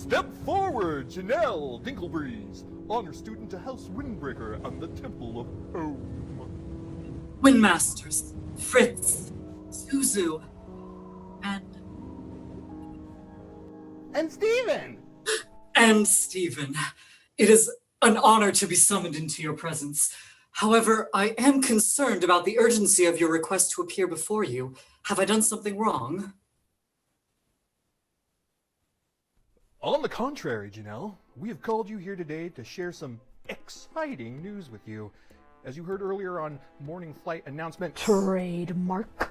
Step forward, Janelle Dinklebreeze, honor student to House Windbreaker and the Temple of Home. Windmasters, Fritz, Suzu, And Steven! and Stephen. It is an honor to be summoned into your presence. However, I am concerned about the urgency of your request to appear before you. Have I done something wrong? On the contrary, Janelle, we have called you here today to share some exciting news with you. As you heard earlier on Morning Flight announcement, Trademark.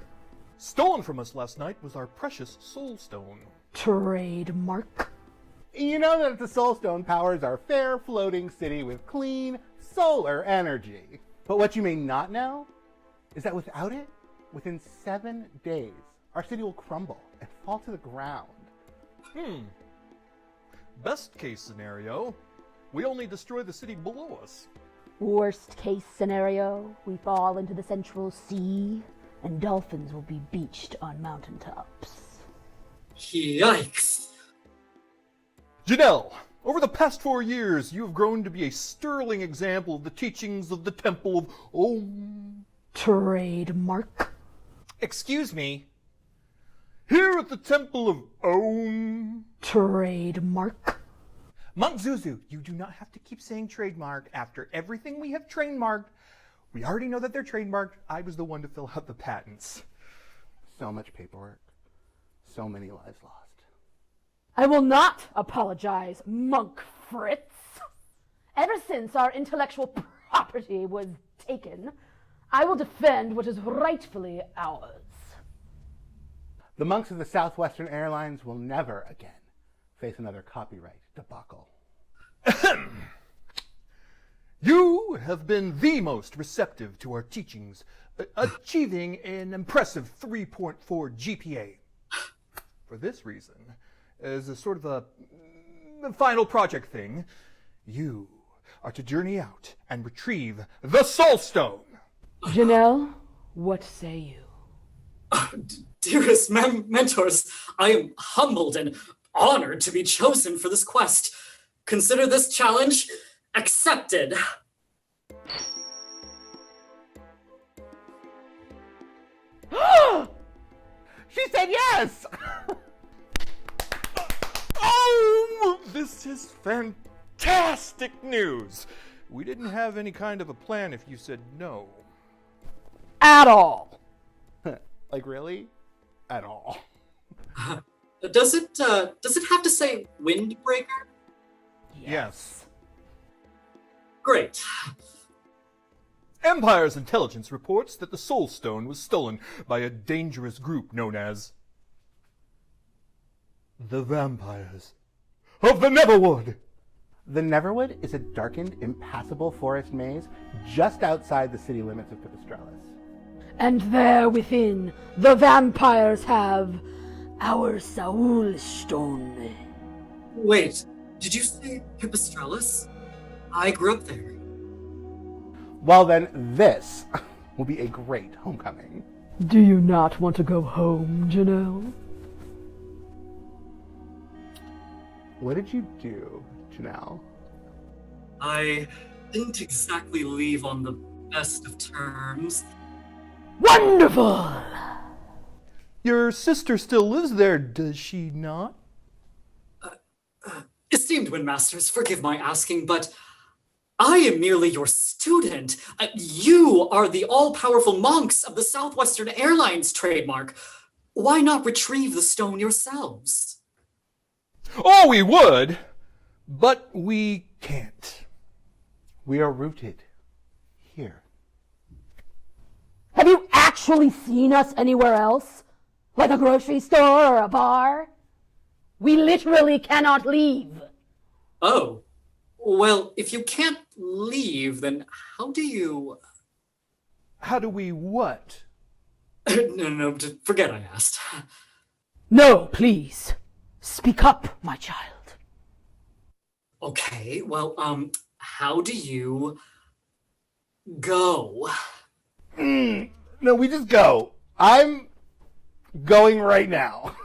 stolen from us last night was our precious Soul Stone. Trademark. You know that the Soul Stone powers our fair floating city with clean solar energy. But what you may not know is that without it, within 7 days, our city will crumble and fall to the ground. Best case scenario, we only destroy the city below us. Worst case scenario, we fall into the Central Sea and dolphins will be beached on mountaintops. Yikes. Janelle, over the past 4 years, you have grown to be a sterling example of the teachings of the Temple of Om. Trademark. Excuse me. Here at the Temple of Om. Trademark. Monk Zuzu, you do not have to keep saying trademark after everything we have trademarked. We already know that they're trademarked. I was the one to fill out the patents. So much paperwork. So many lives lost. I will not apologize, Monk Fritz. Ever since our intellectual property was taken, I will defend what is rightfully ours. The monks of the Southwestern Airlines will never again face another copyright debacle. You have been the most receptive to our teachings, achieving an impressive 3.4 GPA. For this reason, as a sort of a final project thing, you are to journey out and retrieve the Soul Stone. Janelle, what say you? Dearest mentors, I am humbled and honored to be chosen for this quest. Consider this challenge accepted. She said yes! Oh, this is fantastic news. We didn't have any kind of a plan if you said no. At all. Like, really? At all. Does it have to say Windbreaker? Yes. Great. Empire's intelligence reports that the Soul Stone was stolen by a dangerous group known as the Vampires of the Neverwood. The Neverwood is a darkened, impassable forest maze just outside the city limits of Pipistrellis. And there within, the vampires have our Soul Stone. Wait, did you say Pipistrellis? I grew up there. Well then, this will be a great homecoming. Do you not want to go home, Janelle? What did you do, Janelle? I didn't exactly leave on the best of terms. Wonderful! Your sister still lives there, does she not? Esteemed Windmasters, forgive my asking, but I am merely your student. You are the all-powerful monks of the Southwestern Airlines trademark. Why not retrieve the stone yourselves? Oh, we would, but we can't. We are rooted here. Have you actually seen us anywhere else? Like a grocery store or a bar? We literally cannot leave. Oh, well, if you can't leave, then how do you... How do we what? No, forget I asked. No, please. Speak up, my child. Okay, well, how do you go? No, we just go. I'm going right now.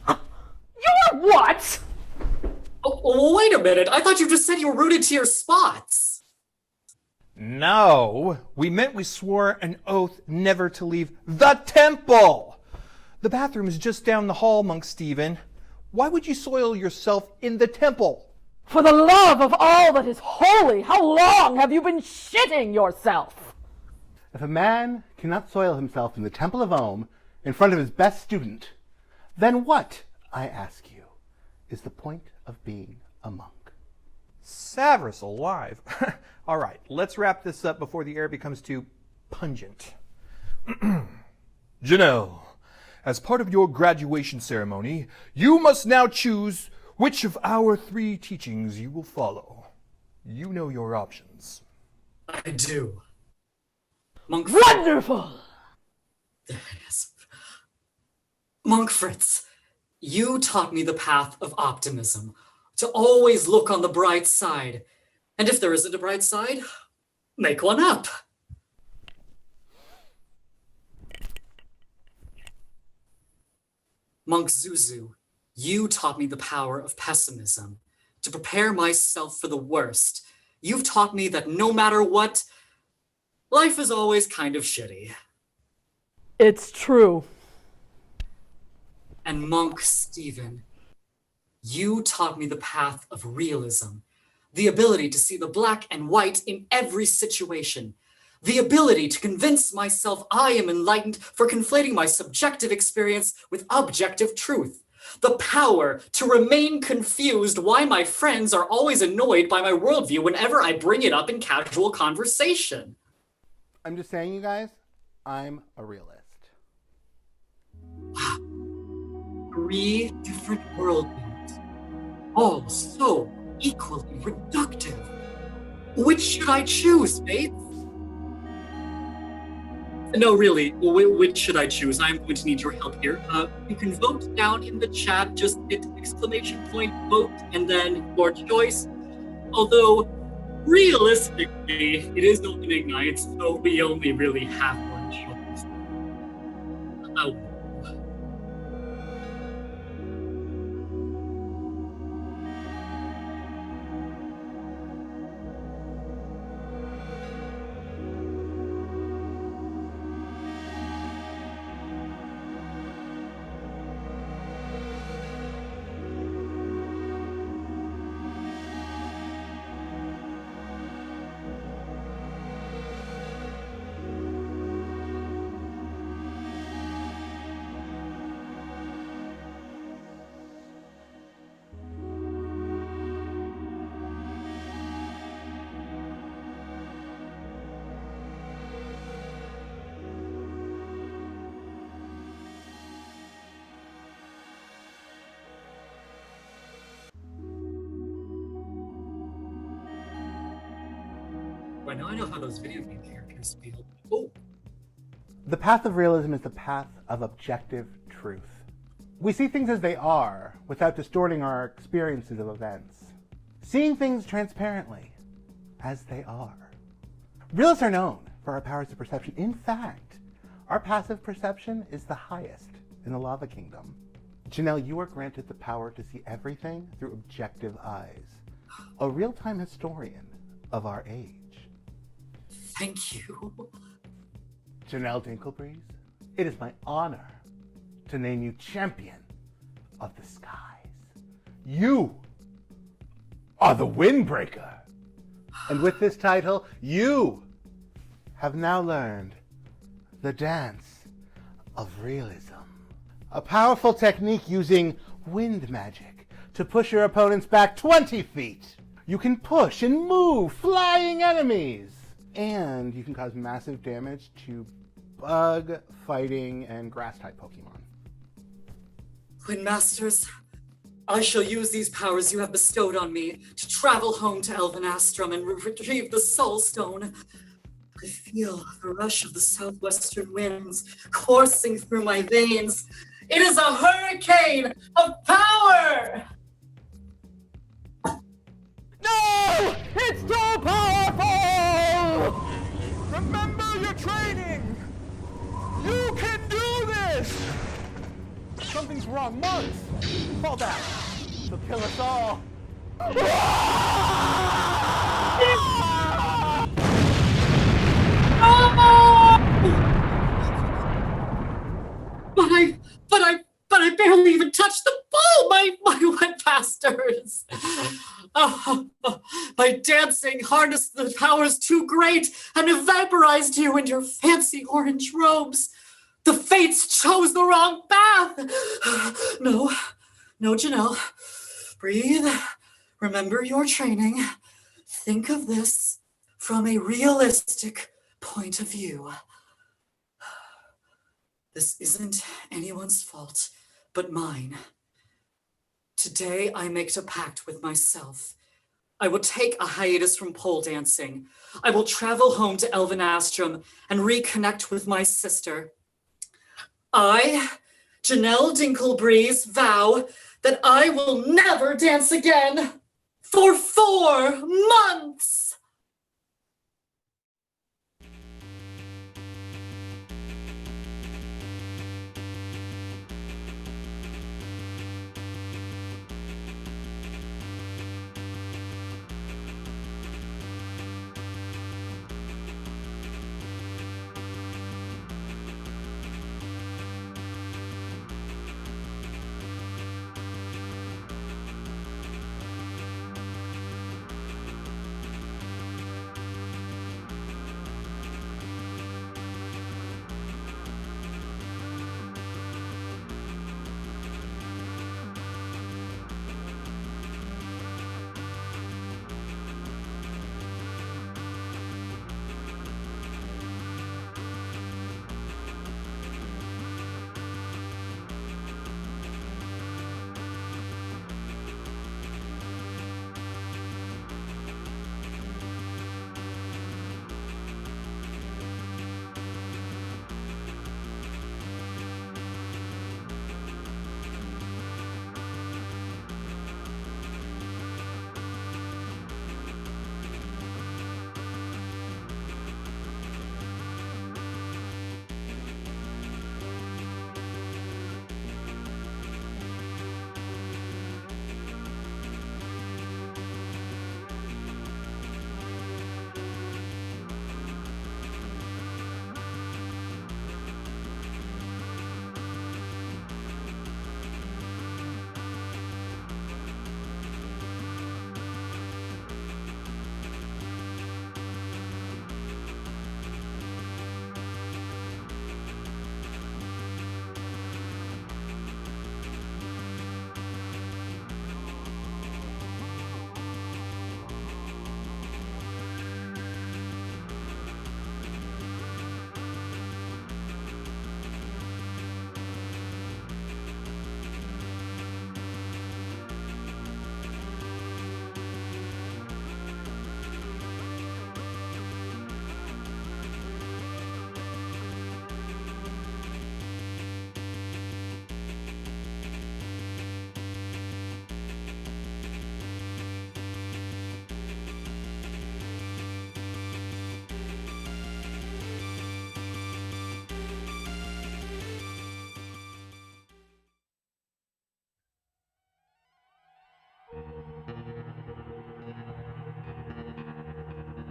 You're what? Oh, Wait a minute. I thought you just said you were rooted to your spots. No, we meant we swore an oath never to leave the temple. The bathroom is just down the hall, Monk Stephen. Why would you soil yourself in the temple? For the love of all that is holy, how long have you been shitting yourself? If a man cannot soil himself in the Temple of Ohm in front of his best student, then what, I ask you, is the point of being a monk? Severus alive. All right, let's wrap this up before the air becomes too pungent. Janelle, as part of your graduation ceremony, you must now choose which of our 3 teachings you will follow. You know your options. I do. Monk Wonderful! There it is. Monk Fritz, you taught me the path of optimism, to always look on the bright side. And if there isn't a bright side, make one up. Monk Zuzu, you taught me the power of pessimism, to prepare myself for the worst. You've taught me that no matter what, life is always kind of shitty. It's true. And Monk Stephen, you taught me the path of realism, the ability to see the black and white in every situation, the ability to convince myself I am enlightened for conflating my subjective experience with objective truth, the power to remain confused why my friends are always annoyed by my worldview whenever I bring it up in casual conversation. I'm just saying, you guys, I'm a realist. 3 different worldviews, all so equally reductive. Which should I choose, Faith? No, really, which should I choose? I'm going to need your help here. You can vote down in the chat, just hit !vote, and then your choice. Although, realistically, it is opening night, so we only really have one choice. Well, now I know how those video game characters feel. Oh, The path of realism is the path of objective truth. We see things as they are without distorting our experiences of events. Seeing things transparently as they are. Realists are known for our powers of perception. In fact, our passive perception is the highest in the Lava Kingdom. Janelle, you are granted the power to see everything through objective eyes. A real-time historian of our age. thank you. Janelle Dinklebreeze, it is my honor to name you champion of the skies. You are the Windbreaker. And with this title, you have now learned the dance of realism. A powerful technique using wind magic to push your opponents back 20 feet. You can push and move flying enemies. And you can cause massive damage to bug, fighting, and grass-type Pokemon. Wind Masters, I shall use these powers you have bestowed on me to travel home to Elvenastrum and retrieve the Soul Stone. I feel the rush of the southwestern winds coursing through my veins. It is a hurricane of power! No! It's too powerful! Remember your training! You can do this! Something's wrong, Monks! Fall back. They'll kill us all. But I barely even touched the ball, my wet bastards. Oh, my dancing harnessed the powers too great and vaporized you in your fancy orange robes. The fates chose the wrong path. No, Janelle. Breathe. Remember your training. Think of this from a realistic point of view. This isn't anyone's fault but mine. Today I make a pact with myself. I will take a hiatus from pole dancing. I will travel home to Elven Astrum and reconnect with my sister. I, Janelle Dinklebreeze, vow that I will never dance again for 4 months.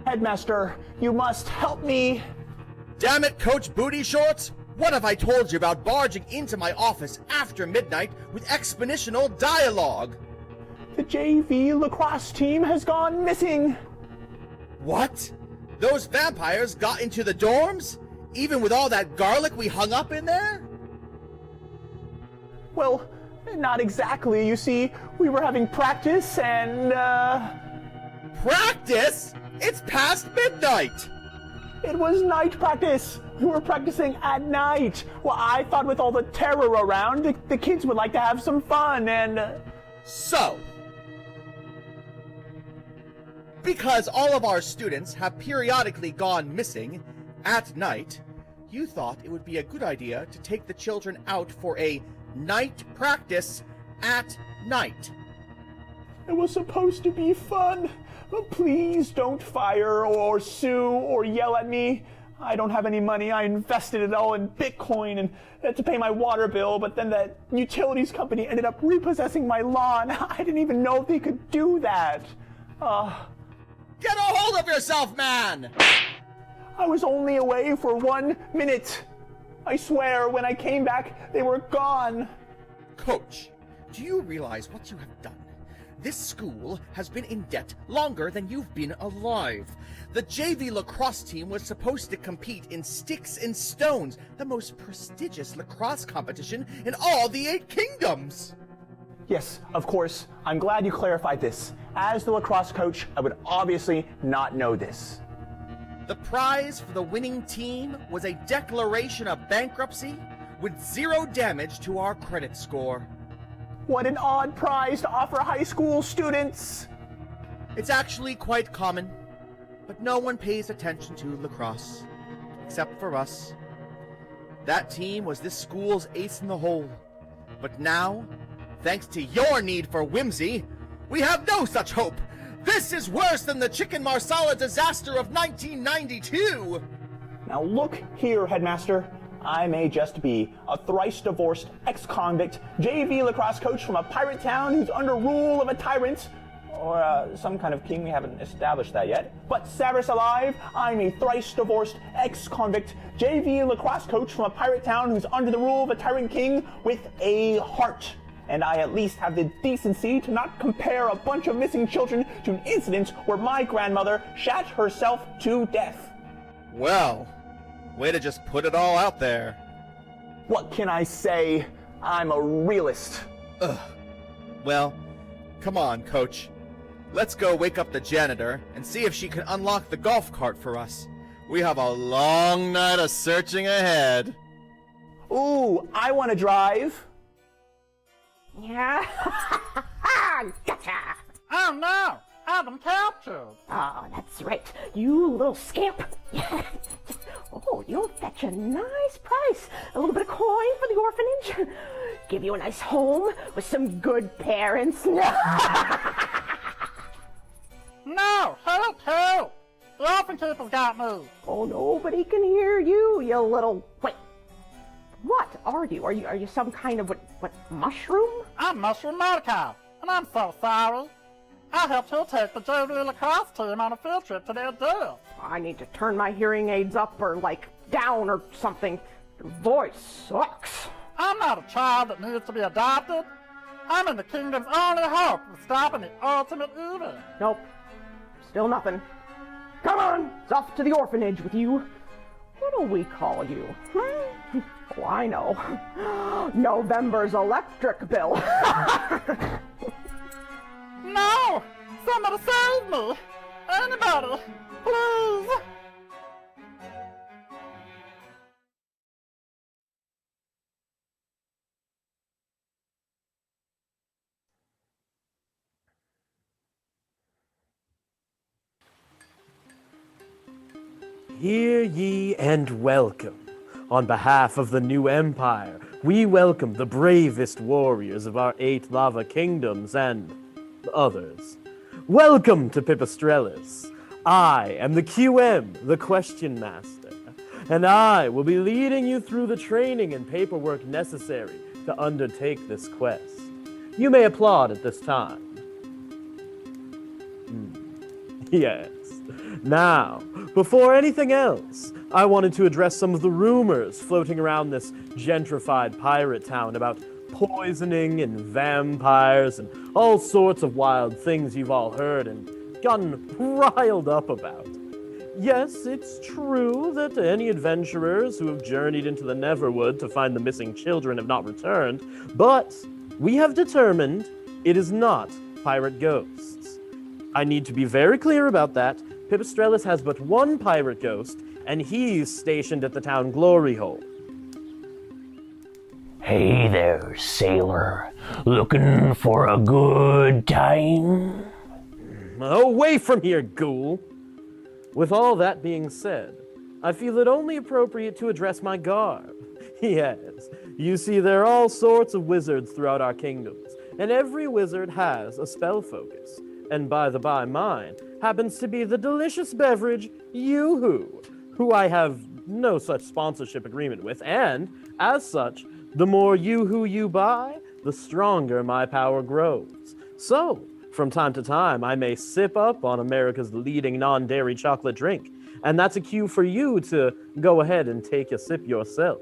Headmaster, you must help me. Damn it, Coach Booty Shorts! What have I told you about barging into my office after midnight with expositional dialogue? The JV lacrosse team has gone missing. What? Those vampires got into the dorms? Even with all that garlic we hung up in there? Well, not exactly. You see, we were having practice and, Practice? It's past midnight! it was night practice. We were practicing at night. Well, I thought with all the terror around, the kids would like to have some fun and... So, because all of our students have periodically gone missing at night, you thought it would be a good idea to take the children out for a night practice at night. It was supposed to be fun. But please don't fire or sue or yell at me. I don't have any money. I invested it all in Bitcoin and to pay my water bill, but then that utilities company ended up repossessing my lawn. I didn't even know they could do that. Get a hold of yourself, man! I was only away for 1 minute. I swear, when I came back, they were gone. Coach, do you realize what you have done? This school has been in debt longer than you've been alive. The JV lacrosse team was supposed to compete in Sticks and Stones, the most prestigious lacrosse competition in all the 8 kingdoms. Yes, of course. I'm glad you clarified this. As the lacrosse coach, I would obviously not know this. The prize for the winning team was a declaration of bankruptcy with 0 damage to our credit score. What an odd prize to offer high school students! It's actually quite common, but no one pays attention to lacrosse, except for us. That team was this school's ace in the hole. But now, thanks to your need for whimsy, we have no such hope! This is worse than the Chicken Marsala disaster of 1992! Now look here, Headmaster. I may just be a thrice-divorced ex-convict JV lacrosse coach from a pirate town who's under rule of a tyrant, or some kind of king. We haven't established that yet. But Saris alive, I'm a thrice-divorced ex-convict JV lacrosse coach from a pirate town who's under the rule of a tyrant king with a heart. And I at least have the decency to not compare a bunch of missing children to an incident where my grandmother shot herself to death. Well, way to just put it all out there. What can I say? I'm a realist. Ugh. Well, come on, Coach. Let's go wake up the janitor and see if she can unlock the golf cart for us. We have a long night of searching ahead. Ooh, I want to drive. Yeah. Gotcha. Oh no! I've been captured! Oh, that's right. You little scamp. Oh, you'll fetch a nice price. A little bit of coin for the orphanage. Give you a nice home with some good parents. No! Help! Help! The orphan keeper's got me! Oh, nobody can hear you, you little... Wait. What are you? Are you some kind of, what mushroom? I'm Mushroom Mordecai, and I'm so sorry. I helped her take the JV lacrosse team on a field trip to their death. I need to turn my hearing aids up or, down or something. Your voice sucks. I'm not a child that needs to be adopted. I'm in the kingdom's only hope of stopping the ultimate evil. Nope. Still nothing. Come on! It's off to the orphanage with you. What'll we call you? Oh, I know. November's electric bill. No! Somebody save me! Anybody! Please! Hear ye and welcome. On behalf of the new empire, we welcome the bravest warriors of our 8 lava kingdoms and others. Welcome to Pipistrellis. I am the QM, the Question Master, and I will be leading you through the training and paperwork necessary to undertake this quest. You may applaud at this time. Yes. Now, before anything else, I wanted to address some of the rumors floating around this gentrified pirate town about poisoning and vampires and all sorts of wild things you've all heard and gotten riled up about. Yes, it's true that any adventurers who have journeyed into the Neverwood to find the missing children have not returned, but we have determined it is not pirate ghosts. I need to be very clear about that. Pipistrellis has but one pirate ghost, and he's stationed at the town Glory Hole. Hey there, sailor. Looking for a good time? Away from here, ghoul! With all that being said, I feel it only appropriate to address my garb. Yes, you see, there are all sorts of wizards throughout our kingdoms, and every wizard has a spell focus. And by the by, mine happens to be the delicious beverage Yoo-Hoo, who I have no such sponsorship agreement with, and, as such, the more Yoo-hoo you buy, the stronger my power grows. So, from time to time, I may sip up on America's leading non-dairy chocolate drink, and that's a cue for you to go ahead and take a sip yourself.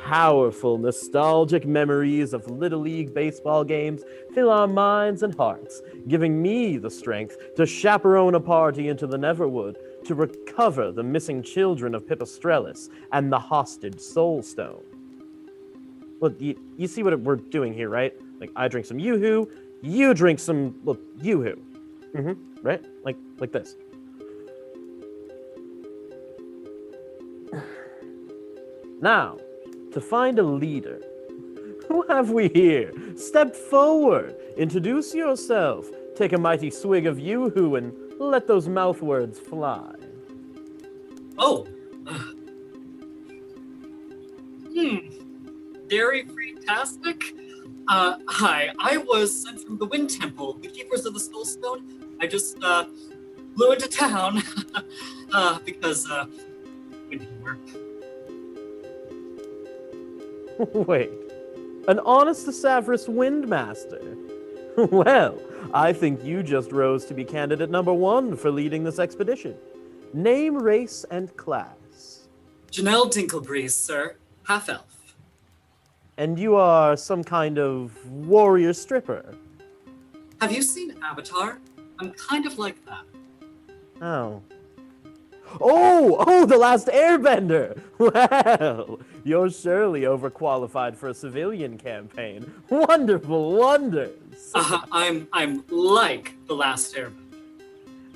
Powerful, nostalgic memories of Little League baseball games fill our minds and hearts, giving me the strength to chaperone a party into the Neverwood to recover the missing children of Pipistrellus and the hostage Soulstone. Look, you see what we're doing here, right? Like, I drink some Yoo-hoo, you drink some, look, Yoo-hoo. Right? Like this. Now, to find a leader. Who have we here? Step forward, introduce yourself, take a mighty swig of Yoo-hoo, and let those mouth words fly. Oh. Dairy-free-tastic? Hi, I was sent from the Wind Temple, the Keepers of the Soulstone. I just, flew into town, because, wind didn't work. Wait, an honest Sassafras Windmaster? Well, I think you just rose to be candidate number 1 for leading this expedition. Name, race, and class. Janelle Dinklebreeze, sir. Half-elf. And you are some kind of warrior stripper. Have you seen Avatar? I'm kind of like that. Oh. Oh, The Last Airbender! Well, you're surely overqualified for a civilian campaign. Wonderful wonders! I'm like The Last Airbender.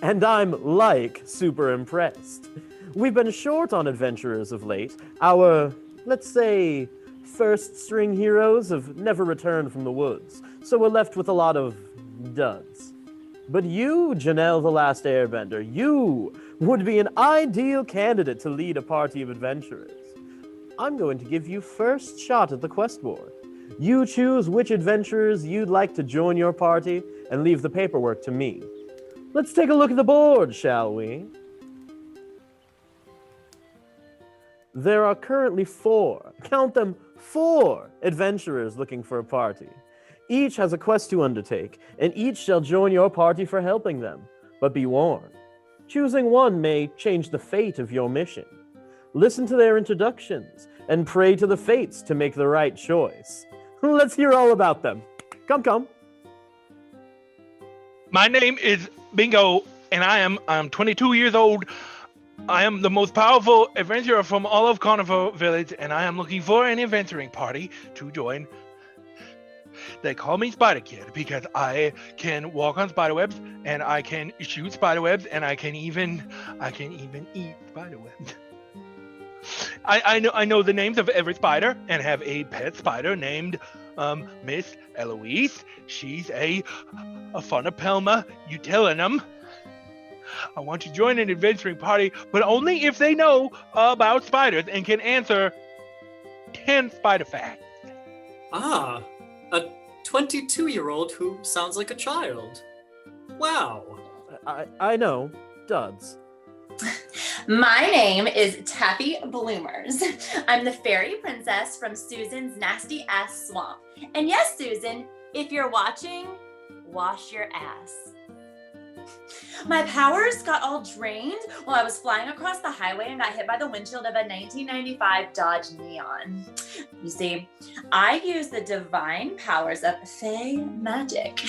And I'm like super impressed. We've been short on adventurers of late. Our, let's say, first-string heroes have never returned from the woods, so we're left with a lot of duds. But you, Janelle the Last Airbender, you would be an ideal candidate to lead a party of adventurers. I'm going to give you first shot at the quest board. You choose which adventurers you'd like to join your party and leave the paperwork to me. Let's take a look at the board, shall we? There are currently 4, count them, 4 adventurers looking for a party. Each has a quest to undertake, and each shall join your party for helping them. But be warned, choosing one may change the fate of your mission. Listen to their introductions, and pray to the fates to make the right choice. Let's hear all about them. Come. My name is Bingo, and I'm 22 years old. I am the most powerful adventurer from all of Carnival Village, and I am looking for an adventuring party to join. They call me Spider Kid because I can walk on spider webs, and I can shoot spider webs, and I can even eat spider webs. I know the names of every spider, and have a pet spider named Miss Eloise. She's a Phonopelma utillinum. I want to join an adventuring party, but only if they know about spiders and can answer 10 spider facts. Ah, a 22-year-old who sounds like a child. Wow. I know, duds. My name is Taffy Bloomers. I'm the fairy princess from Susan's nasty ass swamp. And yes, Susan, if you're watching, wash your ass. My powers got all drained while I was flying across the highway and got hit by the windshield of a 1995 Dodge Neon. You see, I use the divine powers of Fey magic.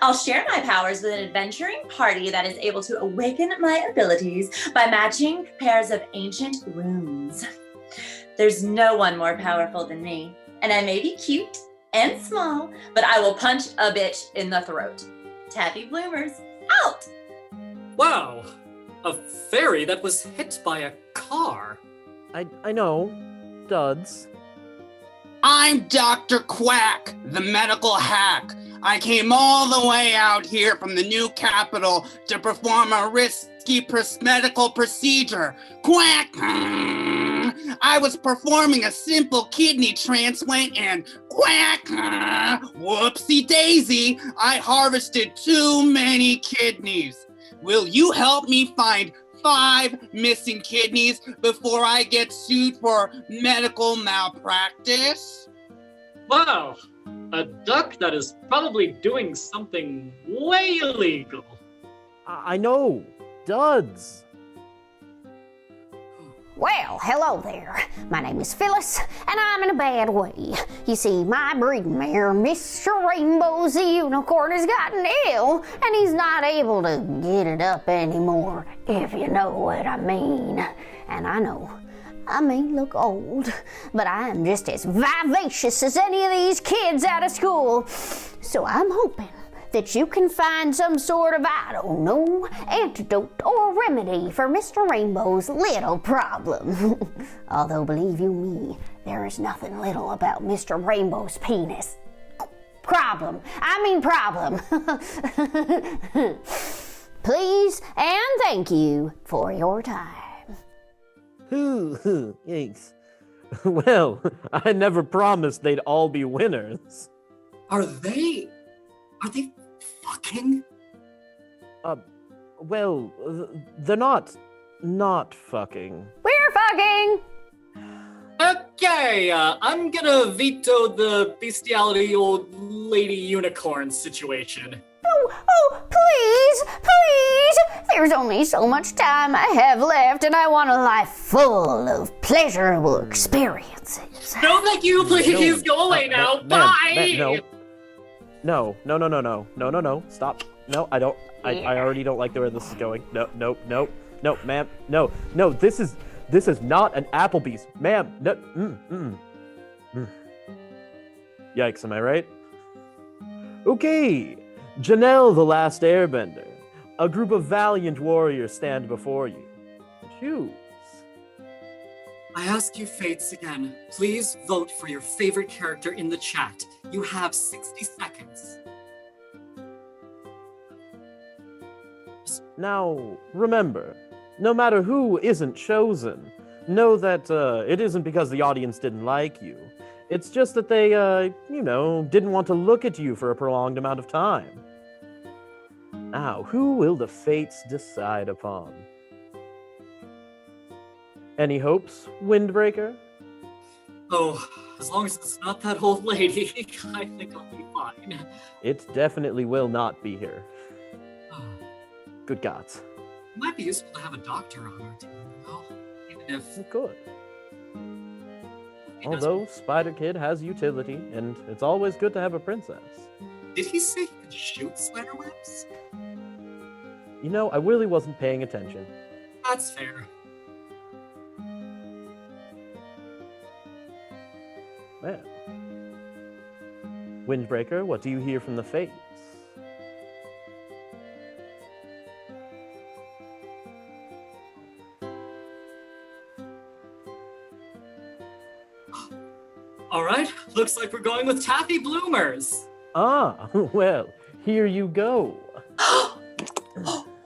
I'll share my powers with an adventuring party that is able to awaken my abilities by matching pairs of ancient runes. There's no one more powerful than me, and I may be cute and small, but I will punch a bitch in the throat. Taffy Bloomers, out! Wow, a fairy that was hit by a car. I know, duds. I'm Dr. Quack, the medical hack. I came all the way out here from the new capital to perform a risky medical procedure. Quack! I was performing a simple kidney transplant and quack! Whoopsie daisy, I harvested too many kidneys. Will you help me find 5 missing kidneys before I get sued for medical malpractice? Wow, a duck that is probably doing something way illegal. I know. Duds. Well, hello there. My name is Phyllis, and I'm in a bad way. You see, my breeding mare, Mr. Rainbows the Unicorn, has gotten ill, and he's not able to get it up anymore, if you know what I mean. And I know, I may look old, but I am just as vivacious as any of these kids out of school. So I'm hoping that you can find some sort of, I don't know, antidote or remedy for Mr. Rainbow's little problem. Although, believe you me, there is nothing little about Mr. Rainbow's penis. Problem. Please and thank you for your time. Yikes. Well, I never promised they'd all be winners. Are they fucking? Well, they're not fucking. We're fucking! Okay, I'm gonna veto the bestiality old lady unicorn situation. Oh, please! There's only so much time I have left, and I want a life full of pleasurable experiences. No, thank you, please go away now. Bye! No, stop. No, I don't. I already don't like the way this is going. No, ma'am. No, this is not an Applebee's. Ma'am, no. Yikes, am I right? Okay, Janelle the Last Airbender. A group of valiant warriors stand before you. Choose. I ask you, Fates, again. Please vote for your favorite character in the chat. You have 60 seconds. Now, remember, no matter who isn't chosen, know that it isn't because the audience didn't like you. It's just that they, didn't want to look at you for a prolonged amount of time. Now, who will the fates decide upon? Any hopes, Windbreaker? Oh, as long as it's not that old lady, I think I'll be fine. It definitely will not be here. Good gods. It might be useful to have a doctor on our team, though. Even if... It could. Although Spider Kid has utility, and it's always good to have a princess. Did he say he could shoot spider webs? You know, I really wasn't paying attention. That's fair. Man. Windbreaker, what do you hear from the fates? All right, looks like we're going with Taffy Bloomers. Ah, well, here you go.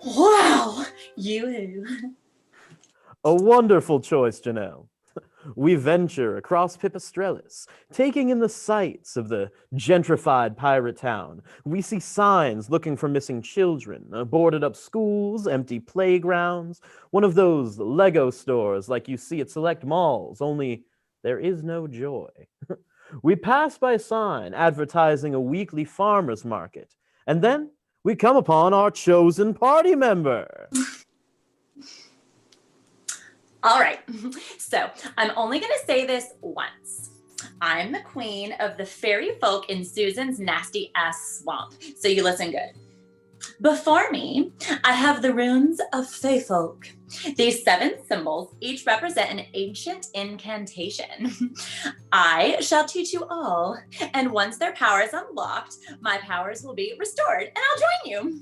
Wow, you. A wonderful choice, Janelle. We venture across Pipistrellis, taking in the sights of the gentrified pirate town. We see signs looking for missing children, boarded up schools, empty playgrounds, one of those Lego stores like you see at select malls, only there is no joy. We pass by a sign advertising a weekly farmer's market, and then we come upon our chosen party member. All right, so I'm only going to say this once. I'm the queen of the fairy folk in Susan's nasty ass swamp, so you listen good. Before me, I have the runes of Fey folk. These 7 symbols each represent an ancient incantation. I shall teach you all, and once their power is unlocked, my powers will be restored, and I'll join you.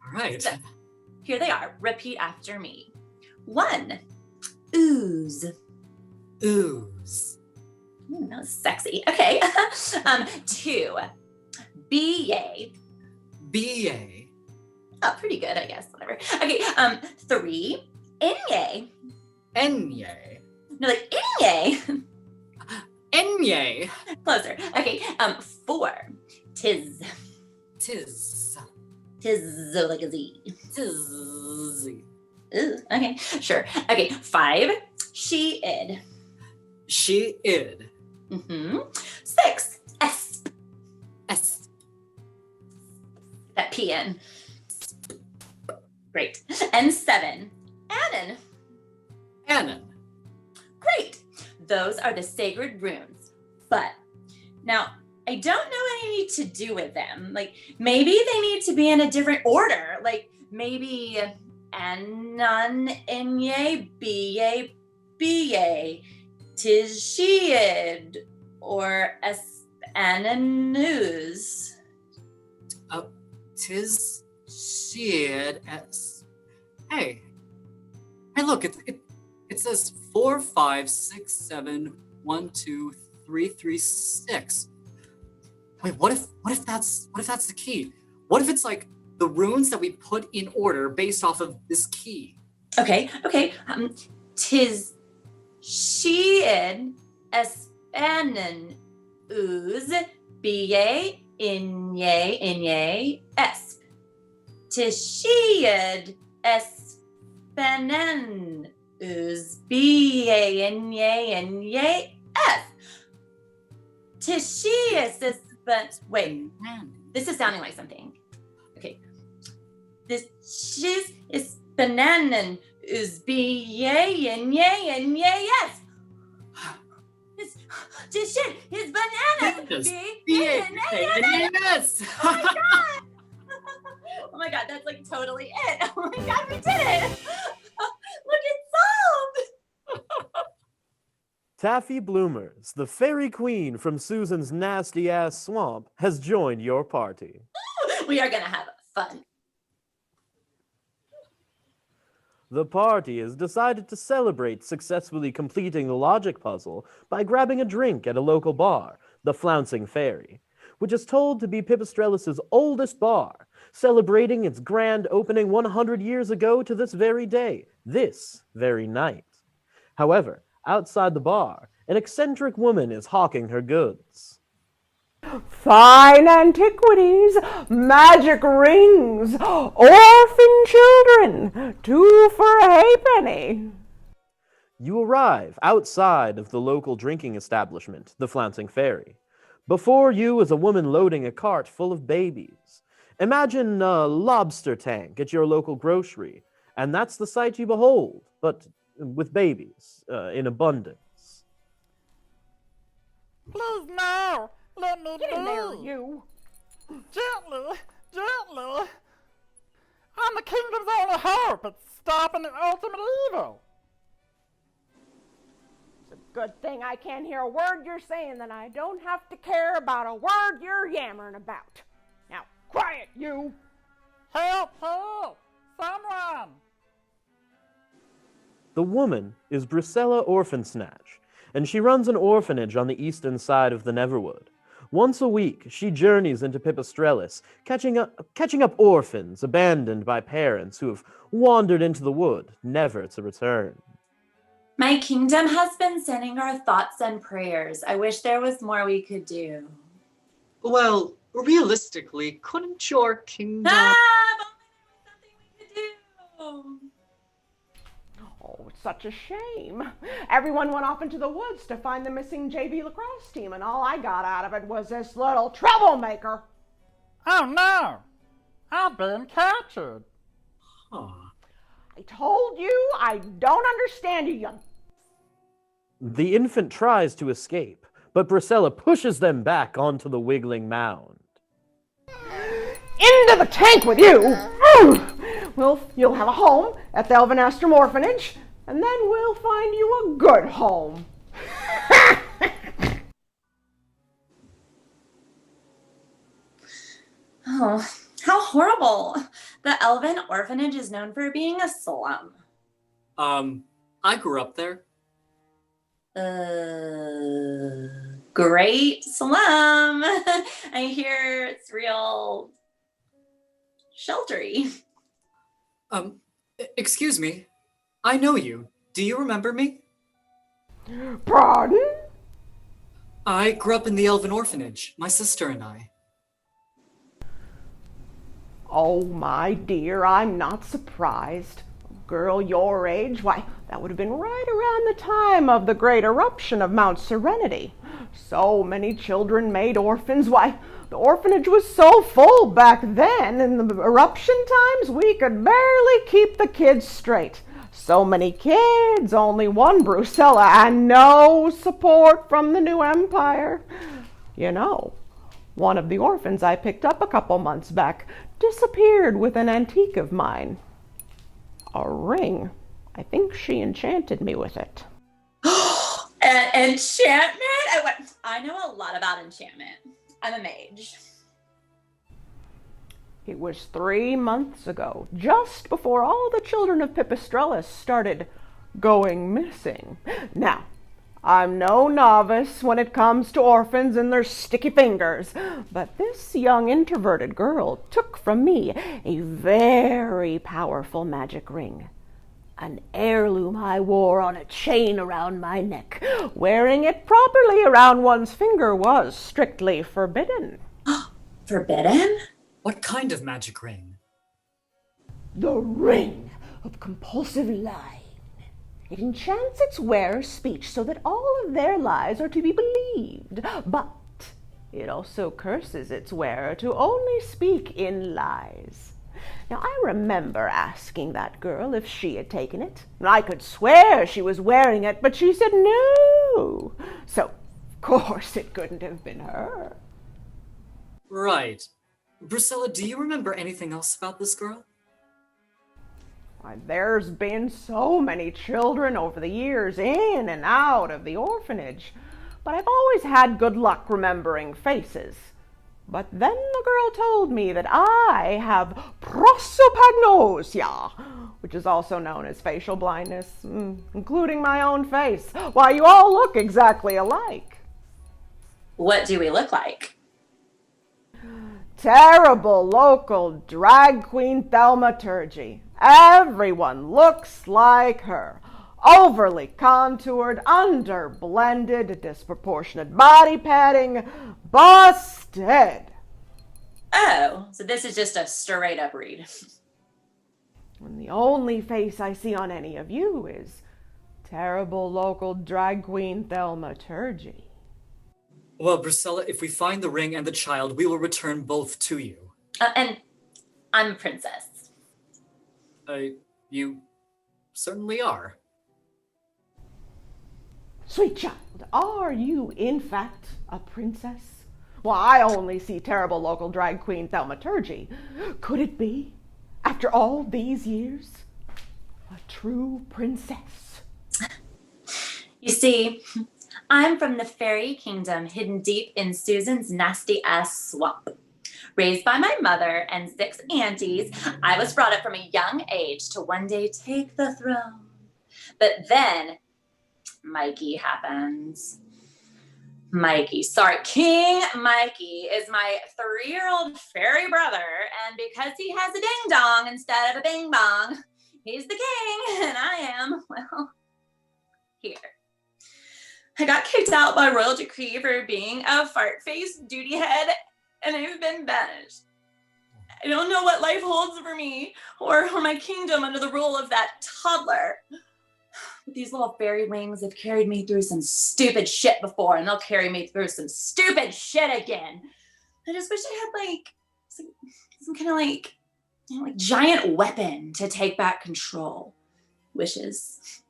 All right. So, here they are. Repeat after me. 1, ooze. Ooze. That was sexy. Okay. 2, BA. BA. Oh, pretty good, I guess. Whatever. Okay. 3, Enye. Enye. No, like Enye. Enye. Closer. Okay. 4, Tiz. Tiz. Tiz like a Z. Tiz. Ooh, okay, sure. Okay, 5. She-id. She-id. 6. Esp. That P in. Great. And 7. Anon. Anon. Great. Those are the sacred runes. But now, I don't know what I need to do with them. Like, maybe they need to be in a different order. Like, maybe Anon, Enye, Biye, Biye, Tishid, or Ananuz. Tis Sheed S. Hey, look! It says 4, 5, 6, 7, 1, 2, 3, 3, 6. Wait, what if that's the key? What if it's like the runes that we put in order based off of this key? Okay. Tis Sheed S. Ananuz, Biye, Inye, Esp. Tishid Es Benen Uz Inye, Esp. Tishias is wait, this is sounding like something. Okay. This shiz is bananan Uz Inye, Esp. This shit is bananas. Yes. Oh my god! Oh my god, that's like totally it. Oh my god, we did it! Look, it's solved. Taffy Bloomers, the fairy queen from Susan's nasty-ass swamp, has joined your party. We are gonna have fun. The party has decided to celebrate successfully completing the logic puzzle by grabbing a drink at a local bar, the Flouncing Fairy, which is told to be Pipistrellis' oldest bar, celebrating its grand opening 100 years ago to this very day, this very night. However, outside the bar, an eccentric woman is hawking her goods. Fine antiquities, magic rings, orphan children, 2 for a halfpenny. You arrive outside of the local drinking establishment, the Flouncing Fairy. Before you is a woman loading a cart full of babies. Imagine a lobster tank at your local grocery, and that's the sight you behold, but with babies in abundance. Please, no! Let me Get in there, be. you. Gently. I'm the kingdom's only hope at stopping the ultimate evil. It's a good thing I can't hear a word you're saying, then I don't have to care about a word you're yammering about. Now, quiet, you. Help! Someone! The woman is Brusella Orphansnatch, and she runs an orphanage on the eastern side of the Neverwood. Once a week, she journeys into Pipistrellis, catching up orphans abandoned by parents who have wandered into the wood, never to return. My kingdom has been sending our thoughts and prayers. I wish there was more we could do. Well, realistically, couldn't your kingdom... Oh, it's such a shame. Everyone went off into the woods to find the missing JV lacrosse team, and all I got out of it was this little troublemaker. Oh no! I've been captured. I told you I don't understand you, young... The infant tries to escape, but Brusella pushes them back onto the wiggling mound. Into the tank with you! Well, you'll have a home at the Elvenastrum Orphanage, and then we'll find you a good home. Oh, how horrible. The Elven Orphanage is known for being a slum. I grew up there. Great slum. I hear it's real sheltery. Excuse me. I know you. Do you remember me? Pardon? I grew up in the Elven Orphanage, my sister and I. Oh, my dear, I'm not surprised. Girl your age, why, that would have been right around the time of the great eruption of Mount Serenity. So many children made orphans. Why, the orphanage was so full back then, in the eruption times, we could barely keep the kids straight. So many kids, only one Brucella, and no support from the new empire. You know, one of the orphans I picked up a couple months back disappeared with an antique of mine. A ring. I think she enchanted me with it. Enchantment? I know a lot about enchantment. I'm a mage. It was 3 months ago, just before all the children of Pipistrellus started going missing. Now, I'm no novice when it comes to orphans and their sticky fingers, but this young introverted girl took from me a very powerful magic ring. An heirloom I wore on a chain around my neck. Wearing it properly around one's finger was strictly forbidden. Forbidden? What kind of magic ring? The ring of compulsive lying. It enchants its wearer's speech so that all of their lies are to be believed, but it also curses its wearer to only speak in lies. Now, I remember asking that girl if she had taken it. I could swear she was wearing it, but she said no. So, of course, it couldn't have been her. Right. Brucella, do you remember anything else about this girl? Why, there's been so many children over the years in and out of the orphanage, but I've always had good luck remembering faces. But then the girl told me that I have prosopagnosia, which is also known as facial blindness, including my own face. Why, you all look exactly alike. What do we look like? Terrible local drag queen thaumaturgy. Everyone looks like her. Overly contoured, under-blended, disproportionate body padding, busted. Oh, so this is just a straight up read. And the only face I see on any of you is terrible local drag queen thaumaturgy. Well, Brucella, if we find the ring and the child, we will return both to you. And I'm a princess. You certainly are. Sweet child, are you in fact a princess? Well, I only see terrible local drag queen thaumaturgy. Could it be, after all these years, a true princess? You see, I'm from the fairy kingdom hidden deep in Susan's nasty-ass swamp. Raised by my mother and 6 aunties, I was brought up from a young age to one day take the throne. But then Mikey happens. King Mikey is my 3-year-old fairy brother, and because he has a ding-dong instead of a bing-bong, he's the king, and I am, well, here. I got kicked out by royal decree for being a fart-faced duty head, and I've been banished. I don't know what life holds for me or my kingdom under the rule of that toddler. But these little fairy wings have carried me through some stupid shit before, and they'll carry me through some stupid shit again. I just wish I had like some kind of like giant weapon to take back control. Wishes.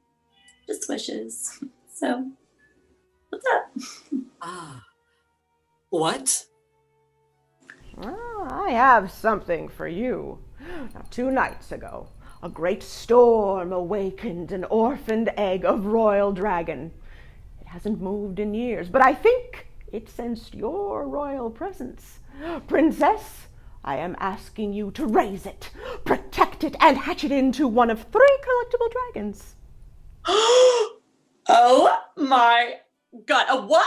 Just wishes. So, what's up? What? I have something for you. Now, 2 nights ago, a great storm awakened an orphaned egg of royal dragon. It hasn't moved in years, but I think it sensed your royal presence. Princess, I am asking you to raise it, protect it, and hatch it into one of 3 collectible dragons. Oh my god. What?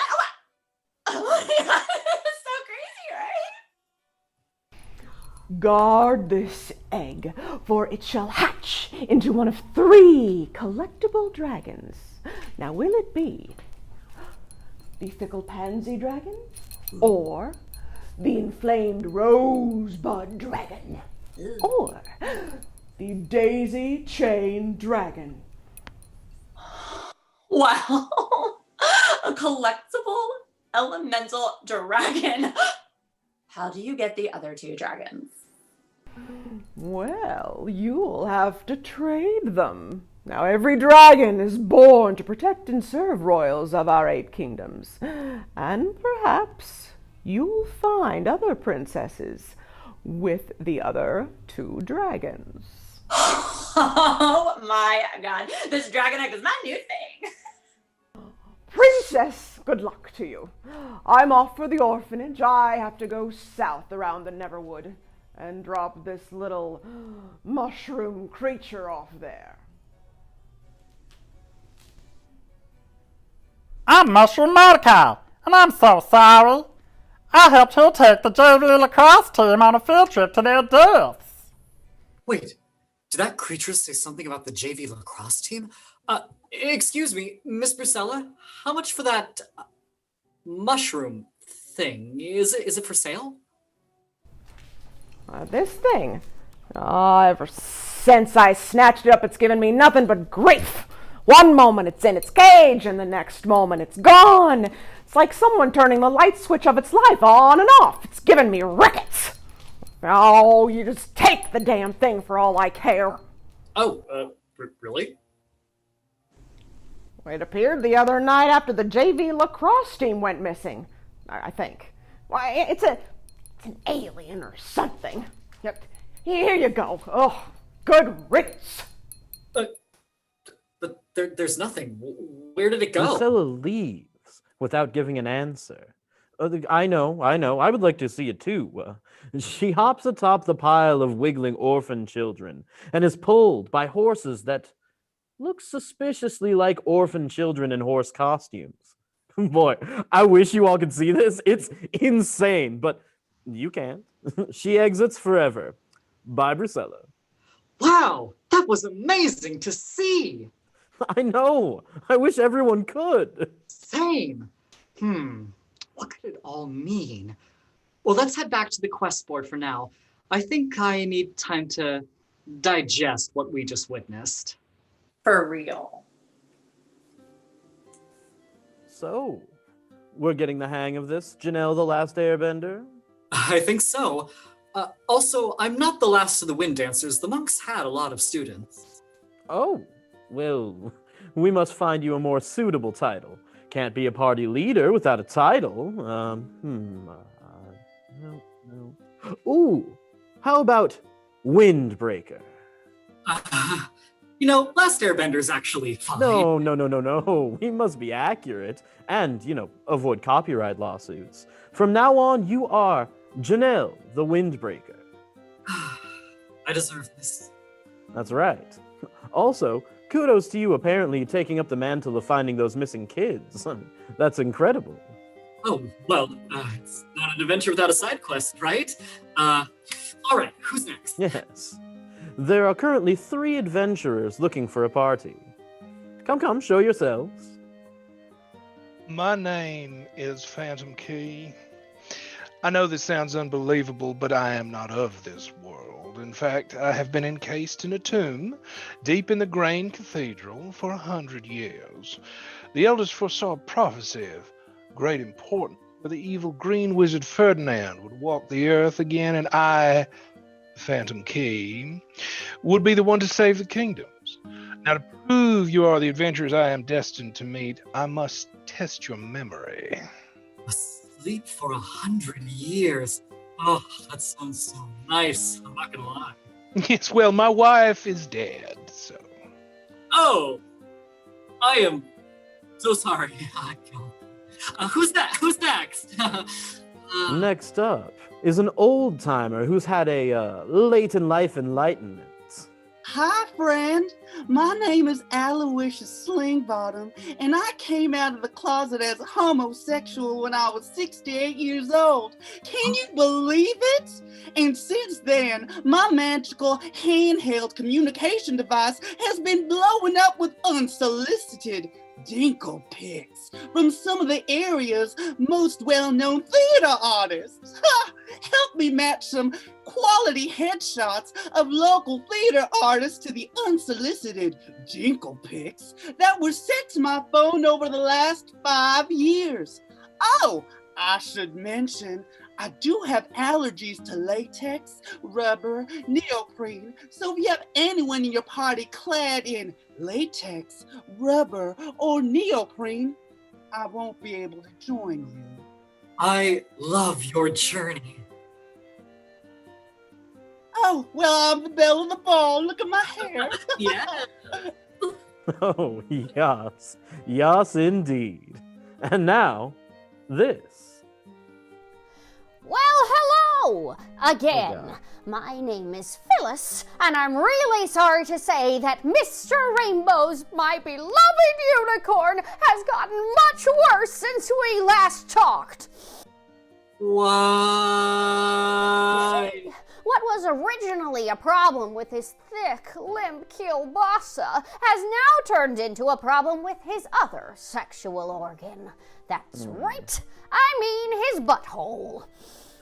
Oh my god. This is so crazy, right? Guard this egg, for it shall hatch into one of 3 collectible dragons. Now, will it be the fickle pansy dragon or the inflamed rosebud dragon or the Daisy Chain Dragon. Wow. A collectible elemental dragon. How do you get the other 2 dragons? Well, you'll have to trade them. Now, every dragon is born to protect and serve royals of our 8 kingdoms. And perhaps you'll find other princesses with the other 2 dragons. Oh my god. This dragon egg is my new thing. Princess, good luck to you. I'm off for the orphanage. I have to go south around the Neverwood and drop this little mushroom creature off there. I'm Mushroom Mordecai, and I'm so sorry. I helped her take the JV lacrosse team on a field trip to their deaths. Wait, did that creature say something about the JV lacrosse team? Excuse me, Miss Brusella, how much for that mushroom thing? Is it for sale? This thing? Ever since I snatched it up, it's given me nothing but grief. One moment it's in its cage, and the next moment it's gone. It's like someone turning the light switch of its life on and off. It's given me rickets. Oh, you just take the damn thing for all I care. Oh, really? It appeared the other night after the JV lacrosse team went missing, I think. Why, it's an alien or something. Yep. Here you go. Oh, good riddance. But there's nothing. Where did it go? Priscilla leaves without giving an answer. I know. I would like to see it too. She hops atop the pile of wiggling orphan children and is pulled by horses that look suspiciously like orphan children in horse costumes. Boy, I wish you all could see this. It's insane, but you can't. She exits forever. Bye, Brusella. Wow, that was amazing to see. I know. I wish everyone could. Same. What could it all mean? Well, let's head back to the quest board for now. I think I need time to digest what we just witnessed. For real. So, we're getting the hang of this, Janelle the Last Airbender? I think so. Also, I'm not the last of the Wind Dancers. The monks had a lot of students. Oh, well, we must find you a more suitable title. Can't be a party leader without a title. No. Ooh, how about Windbreaker? Last Airbender's actually fine. No. We must be accurate and, avoid copyright lawsuits. From now on, you are Janelle the Windbreaker. I deserve this. That's right. Also, kudos to you apparently taking up the mantle of finding those missing kids. That's incredible. Oh, well, it's not an adventure without a side quest, right? All right, who's next? Yes. There are currently 3 adventurers looking for a party. Come, show yourselves. My name is Phantom Key. I know this sounds unbelievable, but I am not of this world. In fact, I have been encased in a tomb deep in the Grain Cathedral for 100 years. The elders foresaw a prophecy of great importance where the evil green wizard Ferdinand would walk the earth again, and I, Phantom Key, would be the one to save the kingdoms. Now, to prove you are the adventurers I am destined to meet, I must test your memory. Asleep for 100 years. Oh, that sounds so nice. I'm not gonna lie. Yes, well, my wife is dead, so. Oh, I am so sorry. Who's that? Who's next? Next up is an old-timer who's had a late-in-life enlightenment. Hi, friend. My name is Aloysius Slingbottom, and I came out of the closet as a homosexual when I was 68 years old. Can you believe it? And since then, my magical handheld communication device has been blowing up with unsolicited dinkle pics from some of the area's most well-known theater artists. How help me match some quality headshots of local theater artists to the unsolicited dinkle pics that were sent to my phone over the last 5 years. Oh, I should mention, I do have allergies to latex, rubber, neoprene, so if you have anyone in your party clad in latex, rubber, or neoprene, I won't be able to join you. I love your journey. Oh, well, I'm the belle of the ball. Look at my hair. Yeah. Oh, yes. Yes, indeed. And now, this. Well, hello again. Oh, My name is Phyllis, and I'm really sorry to say that Mr. Rainbow's, my beloved unicorn, has gotten much worse since we last talked. Why? What was originally a problem with his thick, limp kielbasa has now turned into a problem with his other sexual organ. That's right, I mean his butthole.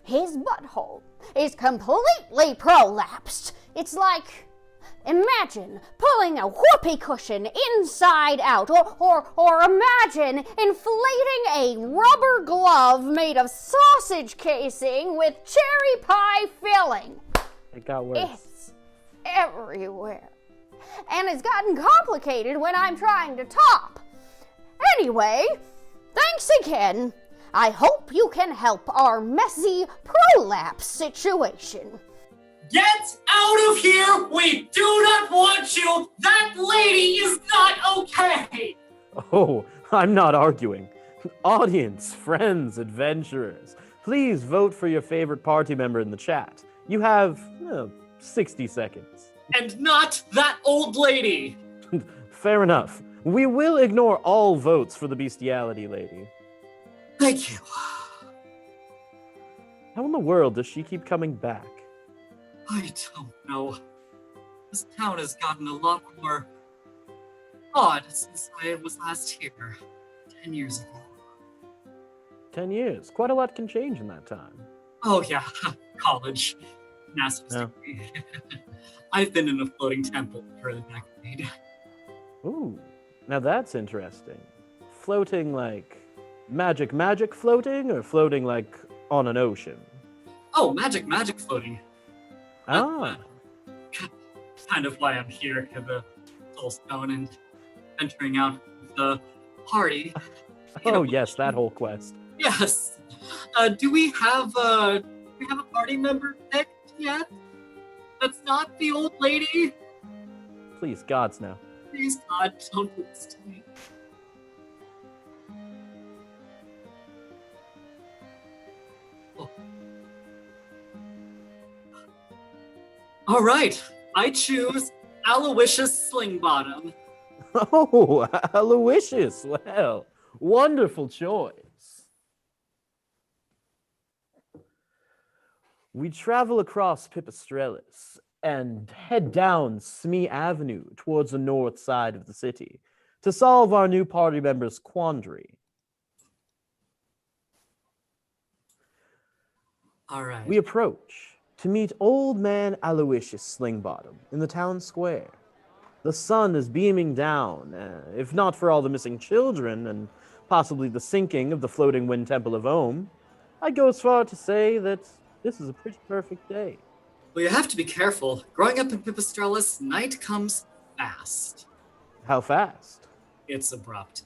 His butthole is completely prolapsed. It's like, imagine pulling a whoopee cushion inside out, or imagine inflating a rubber glove made of sausage casing with cherry pie filling. It got worse. It's everywhere. And it's gotten complicated when I'm trying to top. Anyway, thanks again. I hope you can help our messy prolapse situation. Get out of here! We do not want you! That lady is not okay! Oh, I'm not arguing. Audience, friends, adventurers, please vote for your favorite party member in the chat. You have 60 seconds. And not that old lady! Fair enough. We will ignore all votes for the bestiality lady. Thank you. How in the world does she keep coming back? I don't know. This town has gotten a lot more odd since I was last here 10 years ago. 10 years. Quite a lot can change in that time. Oh yeah, college, master's degree. I've been in a floating temple for a decade. Ooh, now that's interesting. Floating like magic floating, or floating like on an ocean? Oh, magic floating. Ah. Kind of why I'm here at the Soulstone and venturing out with the party. Oh yes, that whole quest. Yes. Do we have a party member picked yet? That's not the old lady? Please, gods now. Please, God, don't do this to me. Oh. All right, I choose Aloysius Slingbottom. Oh, Aloysius. Well, wonderful choice. We travel across Pipistrellis and head down Smee Avenue towards the north side of the city to solve our new party member's quandary. All right. We approach to meet old man Aloysius Slingbottom in the town square. The sun is beaming down, if not for all the missing children and possibly the sinking of the floating wind temple of Ohm. I'd go as far to say that this is a pretty perfect day. Well, you have to be careful. Growing up in Pipistrellis, night comes fast. How fast? It's abrupt.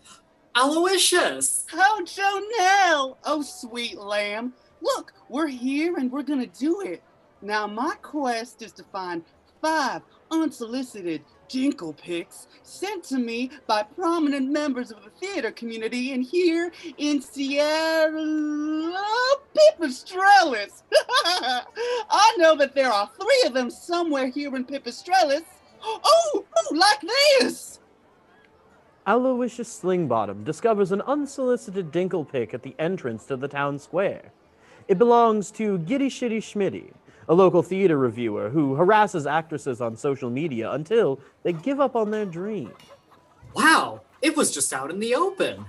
Aloysius! How Jonelle! Oh, sweet lamb. Look, we're here and we're gonna do it. Now, my quest is to find 5 unsolicited dinkle pics sent to me by prominent members of the theater community in here in Seattle, Pipistrellis. I know that there are 3 of them somewhere here in Pipistrellis. Oh, like this. Aloysius Slingbottom discovers an unsolicited dinkle pic at the entrance to the town square. It belongs to Giddy Shitty Schmitty, a local theater reviewer who harasses actresses on social media until they give up on their dream. Wow, it was just out in the open.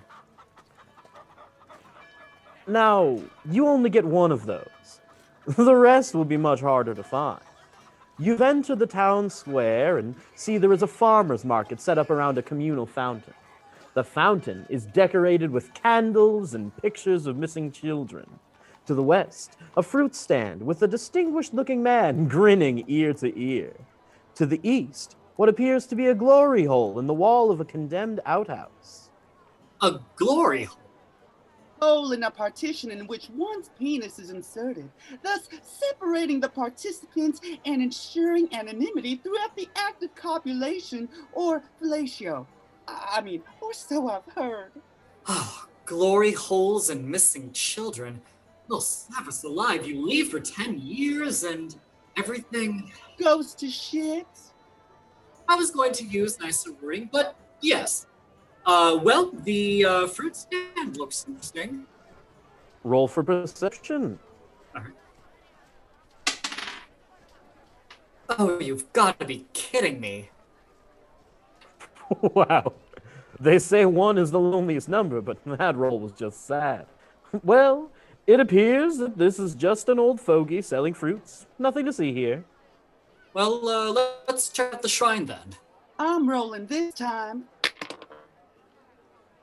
Now, you only get one of those. The rest will be much harder to find. You enter the town square and see there is a farmer's market set up around a communal fountain. The fountain is decorated with candles and pictures of missing children. To the west, a fruit stand with a distinguished-looking man grinning ear to ear. To the east, what appears to be a glory hole in the wall of a condemned outhouse. A glory hole? Hole in a partition in which one's penis is inserted, thus separating the participants and ensuring anonymity throughout the act of copulation or fellatio. Or so I've heard. Oh, glory holes and missing children. They'll snap us alive. You leave for 10 years and everything goes to shit. I was going to use nicer wording, but yes. The fruit stand looks interesting. Roll for perception. All right. Oh, you've got to be kidding me. Wow. They say 1 is the loneliest number, but that roll was just sad. Well, it appears that this is just an old fogey selling fruits. Nothing to see here. Well, let's check out the shrine then. I'm rolling this time.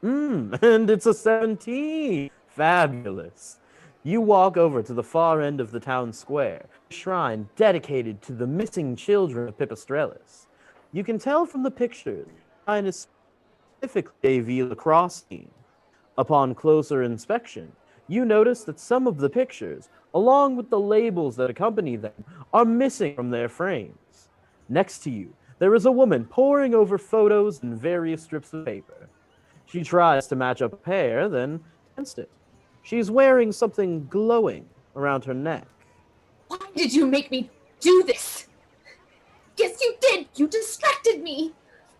And it's a 17. Fabulous. You walk over to the far end of the town square, a shrine dedicated to the missing children of Pipistrellus. You can tell from the pictures, the shrine is specifically a JV lacrosse team. Upon closer inspection, you notice that some of the pictures, along with the labels that accompany them, are missing from their frames. Next to you, there is a woman poring over photos and various strips of paper. She tries to match up a pair, then against it. She's wearing something glowing around her neck. Why did you make me do this? Yes, you did. You distracted me.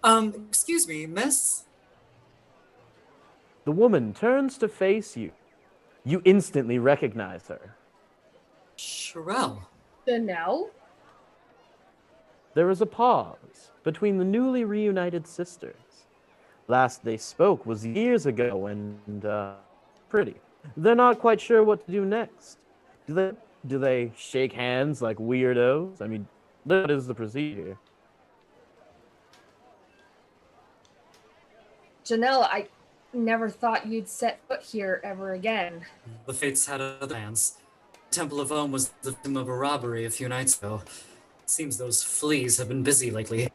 Excuse me, miss? The woman turns to face you. You instantly recognize her. Sherelle. Janelle? There is a pause between the newly reunited sisters. Last they spoke was years ago and, pretty. They're not quite sure what to do next. Do they shake hands like weirdos? I mean, that is the procedure. Janelle, I never thought you'd set foot here ever again. The fates had other plans. Temple of Ohm was the victim of a robbery a few nights ago. Seems those fleas have been busy lately.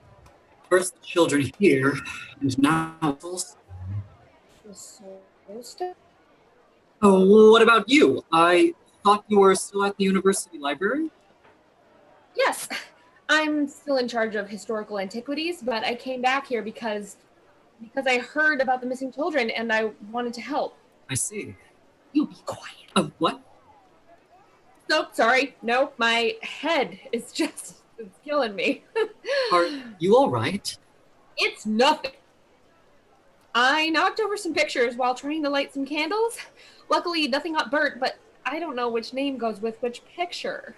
First the children here, and now The soul stone? Oh, what about you? I thought you were still at the university library? Yes, I'm still in charge of historical antiquities, but I came back here because I heard about the missing children and I wanted to help. I see. You be quiet. Oh, what? Nope, sorry. Nope, my head is just it's killing me. Are you all right? It's nothing. I knocked over some pictures while trying to light some candles. Luckily, nothing got burnt, but I don't know which name goes with which picture.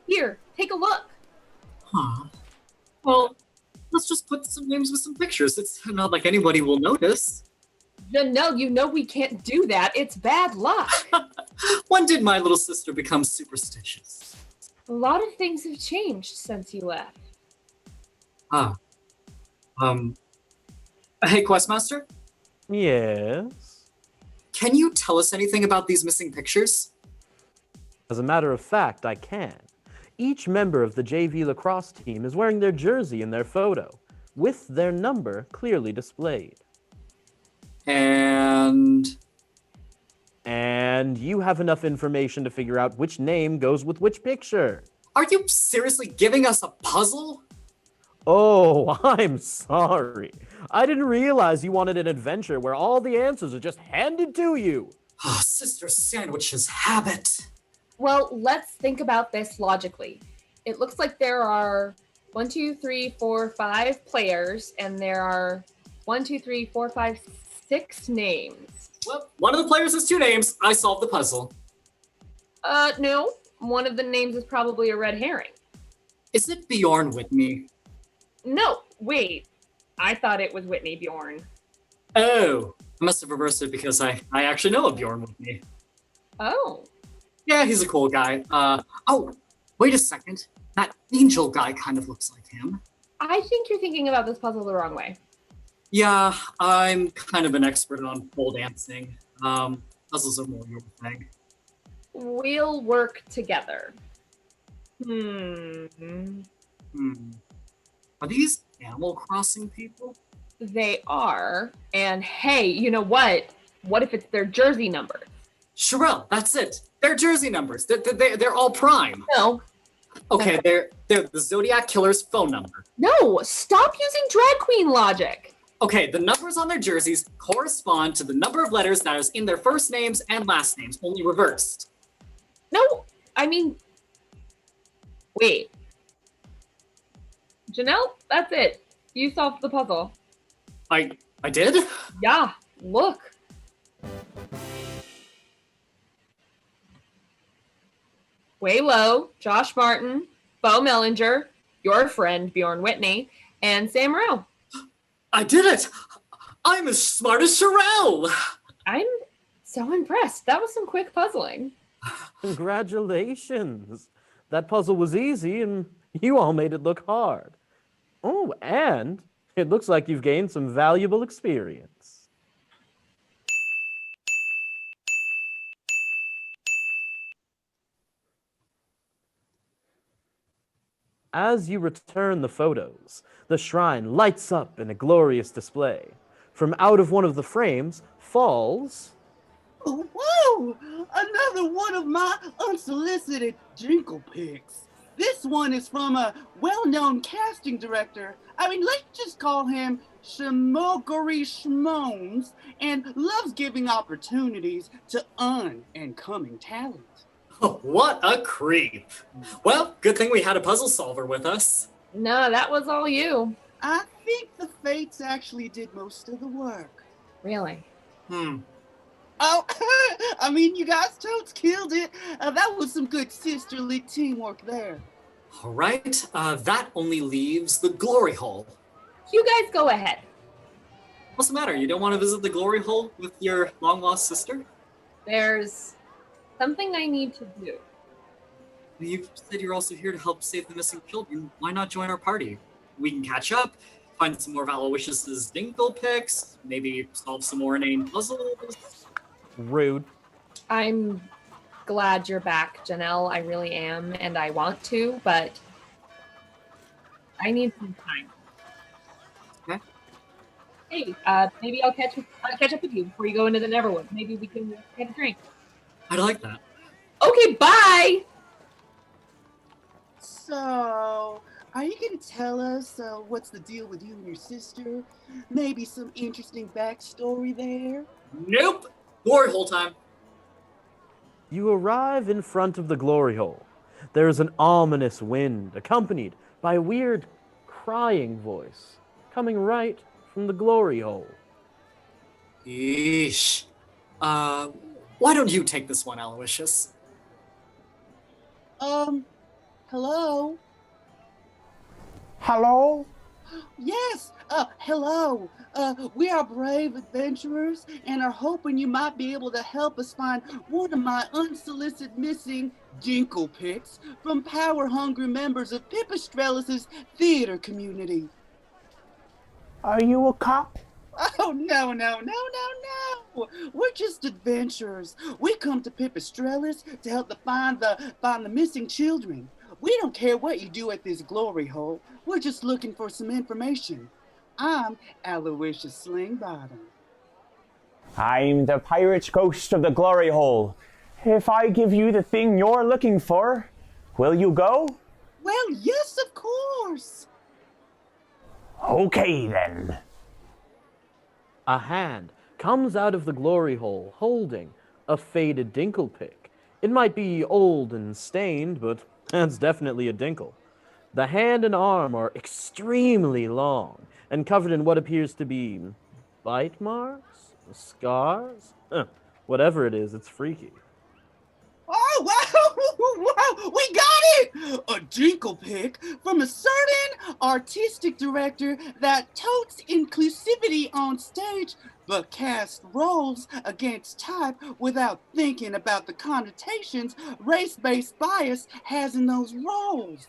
Here, take a look. Huh. Well, let's just put some names with some pictures. It's not like anybody will notice. Janelle, you know we can't do that. It's bad luck. When did my little sister become superstitious? A lot of things have changed since you left. Ah. Hey, Questmaster? Yes? Can you tell us anything about these missing pictures? As a matter of fact, I can. Each member of the JV lacrosse team is wearing their jersey in their photo, with their number clearly displayed. And you have enough information to figure out which name goes with which picture. Are you seriously giving us a puzzle? Oh, I'm sorry. I didn't realize you wanted an adventure where all the answers are just handed to you. Oh, Sister Sandwich's habit. Well, let's think about this logically. It looks like there are 1, 2, 3, 4, 5 players, and there are 1, 2, 3, 4, 5, 6 names. Well, one of the players has 2 names. I solved the puzzle. No. One of the names is probably a red herring. Is it Bjorn Whitney? No, wait. I thought it was Whitney Bjorn. Oh, I must have reversed it because I actually know a Bjorn Whitney. Oh. Yeah, he's a cool guy. Oh, wait a second. That angel guy kind of looks like him. I think you're thinking about this puzzle the wrong way. Yeah, I'm kind of an expert on pole dancing. Puzzles are more your thing. We'll work together. Are these Animal Crossing people? They are. And hey, you know what? What if it's their jersey number? Sherelle, that's it. They're jersey numbers. They're all prime. No. Okay, they're the Zodiac Killer's phone number. No, stop using drag queen logic. Okay, the numbers on their jerseys correspond to the number of letters that is in their first names and last names, only reversed. No, I mean, wait. Janelle, that's it. You solved the puzzle. I did? Yeah, look. Way Low, Josh Martin, Bo Mellinger, your friend Bjorn Whitney, and Sam Rowe. I did it! I'm as smart as Sherelle! I'm so impressed. That was some quick puzzling. Congratulations. That puzzle was easy and you all made it look hard. Oh, and it looks like you've gained some valuable experience. As you return the photos, the shrine lights up in a glorious display. From out of one of the frames falls... Whoa! Another one of my unsolicited jinkle pics. This one is from a well-known casting director. I mean, let's just call him Shimoguri Shmones, and loves giving opportunities to incoming talent. What a creep. Well, good thing we had a puzzle solver with us. No, that was all you. I think the Fates actually did most of the work. Really? Oh, I mean, you guys totes killed it. That was some good sisterly teamwork there. All right, that only leaves the glory hole. You guys go ahead. What's the matter? You don't want to visit the glory hole with your long-lost sister? There's something I need to do. You said you're also here to help save the missing children. Why not join our party? We can catch up, find some more of Aloysius's Dinkle picks, maybe solve some more inane puzzles. Rude. I'm glad you're back, Janelle. I really am, and I want to, but I need some time. Okay. Hey, maybe I'll catch up with you before you go into the Neverwood. Maybe we can get a drink. I'd like that. Okay, bye! So, are you going to tell us what's the deal with you and your sister? Maybe some interesting backstory there? Nope! Glory hole time. You arrive in front of the glory hole. There is an ominous wind, accompanied by a weird crying voice, coming right from the glory hole. Yeesh. Why don't you take this one, Aloysius? Hello? Hello? Yes, hello. We are brave adventurers and are hoping you might be able to help us find one of my unsolicited missing jinkle picks from power-hungry members of Pipistrellis' theater community. Are you a cop? Oh, no. We're just adventurers. We come to Pipistrellis to help find the missing children. We don't care what you do at this glory hole. We're just looking for some information. I'm Aloysius Slingbottom. I'm the pirate's ghost of the glory hole. If I give you the thing you're looking for, will you go? Well, yes, of course. Okay, then. A hand comes out of the glory hole holding a faded dinkle pick. It might be old and stained, but that's definitely a dinkle. The hand and arm are extremely long and covered in what appears to be bite marks, scars. Whatever it is, it's freaky. Oh, wow! Wow, we got it! A dinkle pic from a certain artistic director that totes inclusivity on stage, but casts roles against type without thinking about the connotations race-based bias has in those roles.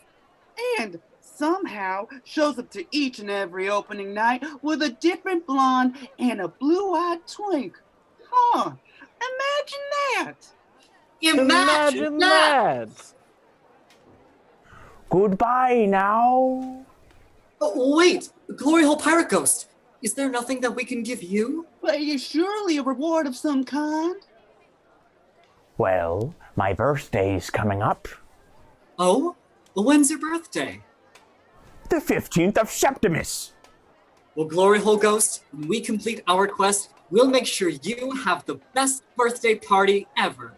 And somehow shows up to each and every opening night with a different blonde and a blue-eyed twink. Huh, imagine that! Imagine that! Goodbye now. Oh, wait, Glory Hole Pirate Ghost. Is there nothing that we can give you? But it's surely a reward of some kind. Well, my birthday's coming up. Oh? When's your birthday? The 15th of Septimus. Well, Glory Hole Ghost, when we complete our quest, we'll make sure you have the best birthday party ever.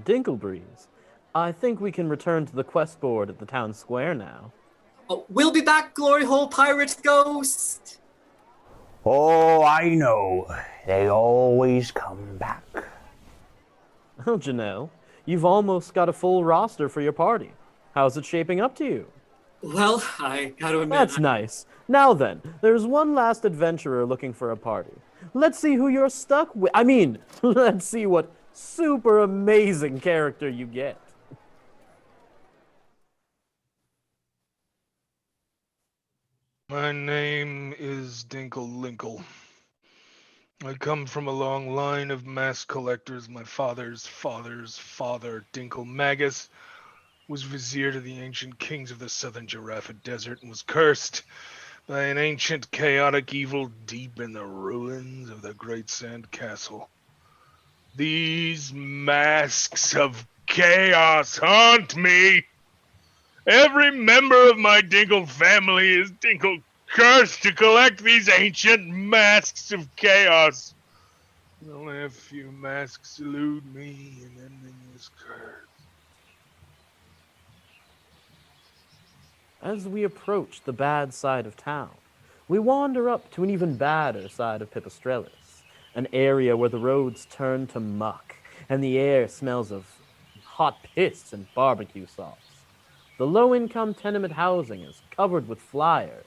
Dinklebreeze, I think we can return to the quest board at the town square now. Oh, we'll be back, Glory Hole Pirate Ghost! Oh, I know. They always come back. Oh, Janelle, you've almost got a full roster for your party. How's it shaping up to you? Well, I gotta admit... That's nice. Now then, there's one last adventurer looking for a party. Let's see who you're stuck with. I mean, let's see what super amazing character you get. My name is Dinkle-Linkle. I come from a long line of mask collectors. My father's father's father, Dinkle Magus, was vizier to the ancient kings of the southern Giraffa Desert and was cursed by an ancient chaotic evil deep in the ruins of the Great Sand Castle. These masks of chaos haunt me. Every member of my Dinkle family is Dinkle cursed to collect these ancient masks of chaos. Only a few masks elude me in ending this curse. As we approach the bad side of town, we wander up to an even badder side of Pipistrellis, an area where the roads turn to muck and the air smells of hot piss and barbecue sauce. The low-income tenement housing is covered with flyers.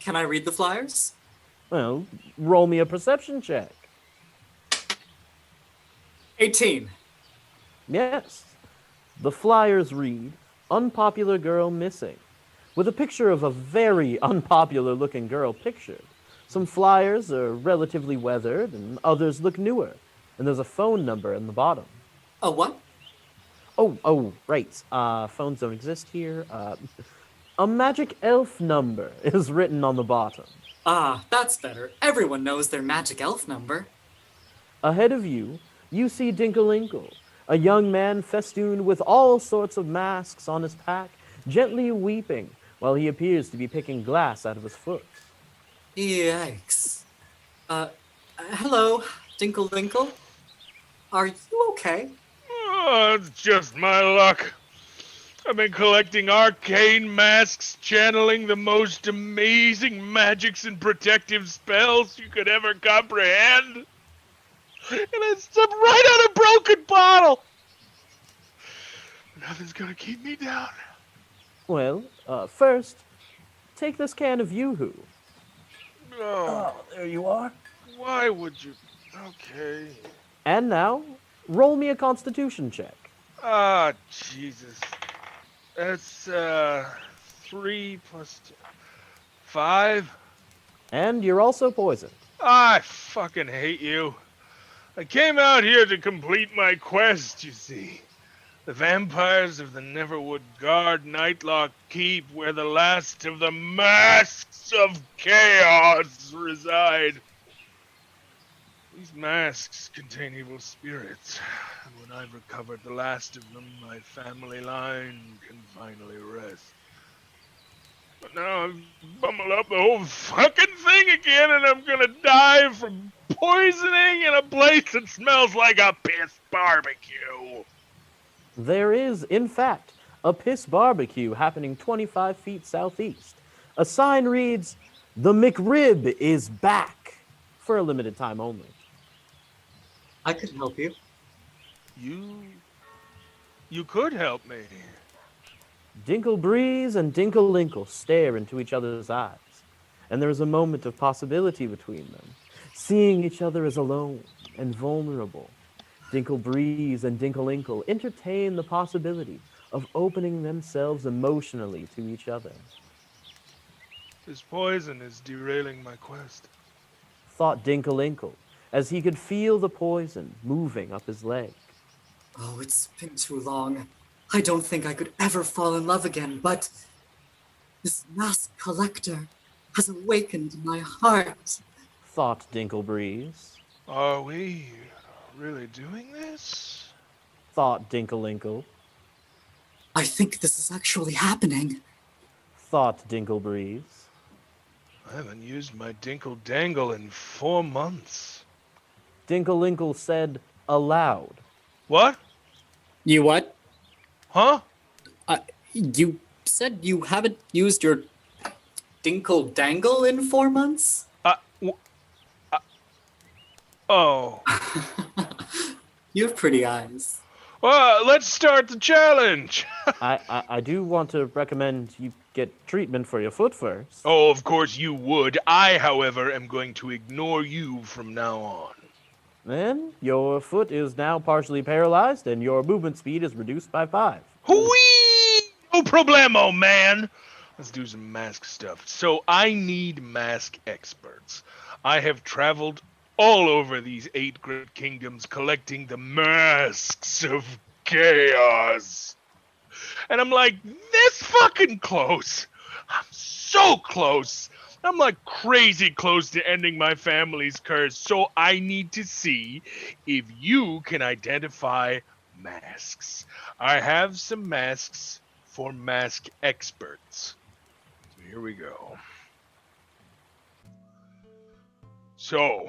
Can I read the flyers? Well, roll me a perception check. 18. Yes. The flyers read, "Unpopular girl missing," with a picture of a very unpopular-looking girl pictured. Some flyers are relatively weathered, and others look newer. And there's a phone number in the bottom. A what? Oh, right. Phones don't exist here. A magic elf number is written on the bottom. Ah, that's better. Everyone knows their magic elf number. Ahead of you, you see Dinkle-Linkle, a young man festooned with all sorts of masks on his pack, gently weeping while he appears to be picking glass out of his foot. Yikes. Hello, Dinkle-Linkle. Are you okay? Oh, it's just my luck. I've been collecting arcane masks, channeling the most amazing magics and protective spells you could ever comprehend. And I stepped right on a broken bottle. Nothing's gonna keep me down. Well, first, take this can of Yoo-Hoo. Oh, there you are. Why would you? Okay. And now, roll me a constitution check. Ah, Jesus. That's, 3 plus 2. 5? And you're also poisoned. I fucking hate you. I came out here to complete my quest, you see. The vampires of the Neverwood Guard Nightlock Keep, where the last of the masks of chaos reside. These masks contain evil spirits, and when I've recovered the last of them, my family line can finally rest. But now I've bumbled up the whole fucking thing again, and I'm gonna die from poisoning in a place that smells like a piss barbecue. There is, in fact, a piss barbecue happening 25 feet southeast. A sign reads, The McRib is back for a limited time only. I could help you. You could help me. Dinklebreeze and Dinkle-Linkle stare into each other's eyes, and there is a moment of possibility between them, seeing each other as alone and vulnerable. Dinklebreeze and Dinkle-Linkle entertain the possibility of opening themselves emotionally to each other. This poison is derailing my quest. Thought Dinkle-Linkle, as he could feel the poison moving up his leg. Oh, it's been too long. I don't think I could ever fall in love again, but this mask collector has awakened my heart. Thought Dinklebreeze. Are we really doing this? Thought Dinkle-Linkle. I think this is actually happening. Thought Dinklebreeze. I haven't used my Dinkle Dangle in 4 months. Dinkle-Linkle said aloud. What? You what? Huh? You said you haven't used your Dinkle Dangle in 4 months? Oh. You have pretty eyes. Well, let's start the challenge. I do want to recommend you get treatment for your foot first. Oh, of course you would. I, however, am going to ignore you from now on. Then your foot is now partially paralyzed and your movement speed is reduced by 5. Whee! No problemo, man. Let's do some mask stuff. So I need mask experts. I have traveled all over these 8 great kingdoms collecting the masks of chaos. And I'm like, this fucking close. I'm so close. I'm like crazy close to ending my family's curse. So I need to see if you can identify masks. I have some masks for mask experts. So here we go. So,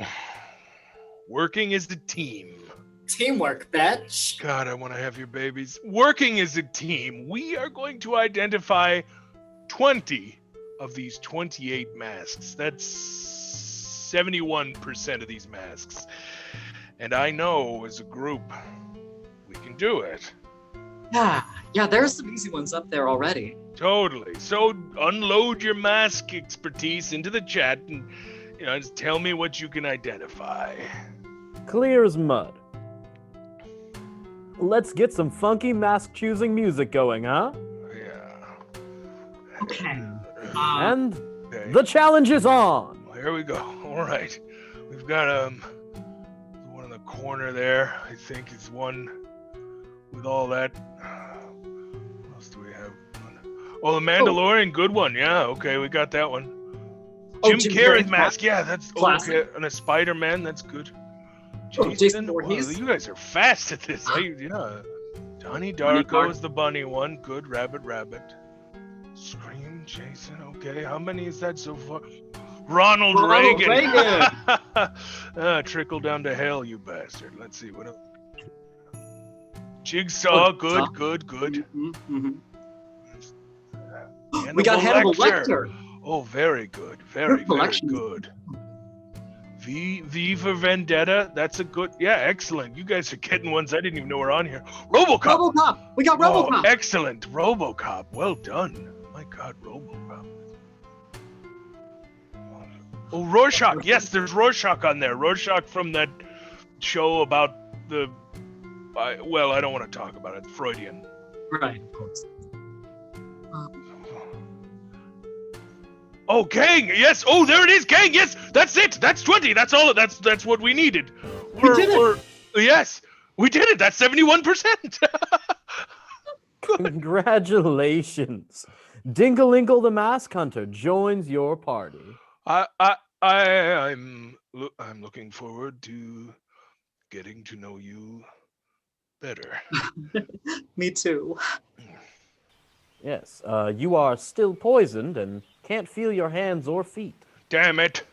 working as a team. Teamwork, bitch. God, I want to have your babies. Working as a team, we are going to identify 20 of these 28 masks. That's 71% of these masks. And I know as a group, we can do it. Yeah, there's some easy ones up there already. Totally. So unload your mask expertise into the chat and just tell me what you can identify. Clear as mud. Let's get some funky mask choosing music going, huh? Yeah. Okay. And the challenge is on. Well, here we go. All right. We've got one in the corner there. I think is one with all that. What else do we have? Oh, the Mandalorian, good one. Yeah, okay, we got that one. Jim Carrey's mask. Yeah, that's okay. And a Spider-Man, that's good. Jason Voorhees. Wow, you guys are fast at this. Yeah. Donnie Darko is the bunny one. Good. Rabbit. Scream, Jason. Okay, how many is that so far? Ronald Reagan. Trickle down to hell, you bastard. Let's see what else. Jigsaw. Good. Mm-hmm. We got Hannibal Lecter. Oh, very good. Very good. V for Vendetta. That's a good. Yeah, excellent. You guys are getting ones I didn't even know were on here. RoboCop. We got RoboCop. Oh, excellent. RoboCop. Well done. My God, RoboCop. Oh, Rorschach. Yes, there's Rorschach on there. Rorschach from that show about the. Well, I don't want to talk about it. Freudian. Right, of course. Oh, Gang! Yes! Oh, there it is, Gang! Yes! That's it! That's 20! That's all. That's what we needed. We did it! Yes! We did it! That's 71%! Congratulations! Dinkle-Linkle the Mask Hunter joins your party. I'm looking forward to getting to know you better. Me too. Yes, you are still poisoned and can't feel your hands or feet. Damn it!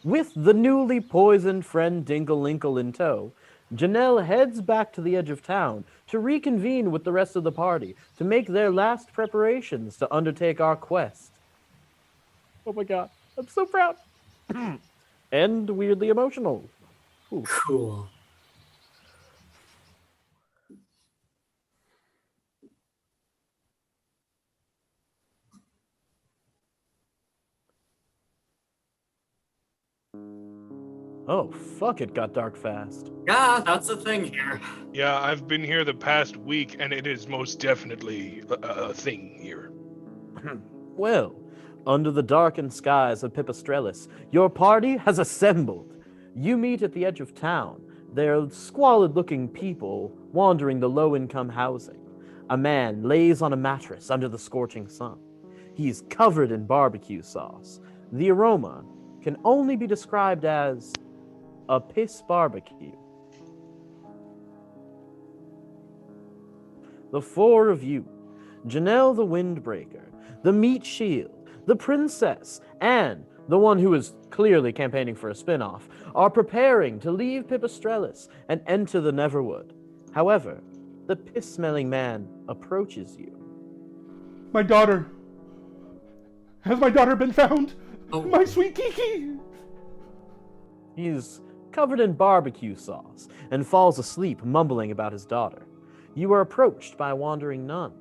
With the newly poisoned friend Dinkle-Linkle in tow, Janelle heads back to the edge of town to reconvene with the rest of the party to make their last preparations to undertake our quest. Oh my God. I'm so proud. And weirdly emotional. Ooh. Cool. Oh, fuck, it got dark fast. Yeah, that's the thing here. Yeah, I've been here the past week, and it is most definitely a thing here. Well, under the darkened skies of Pipistrellis, your party has assembled. You meet at the edge of town. They're squalid-looking people wandering the low-income housing. A man lays on a mattress under the scorching sun. He's covered in barbecue sauce. The aroma can only be described as a piss barbecue. The four of you, Janelle the Windbreaker, the Meat Shield, the Princess, and the one who is clearly campaigning for a spin-off, are preparing to leave Pipistrellis and enter the Neverwood. However, the piss-smelling man approaches you. My daughter. Has my daughter been found? Oh. My sweet Kiki! He's covered in barbecue sauce and falls asleep mumbling about his daughter. You are approached by a wandering nun.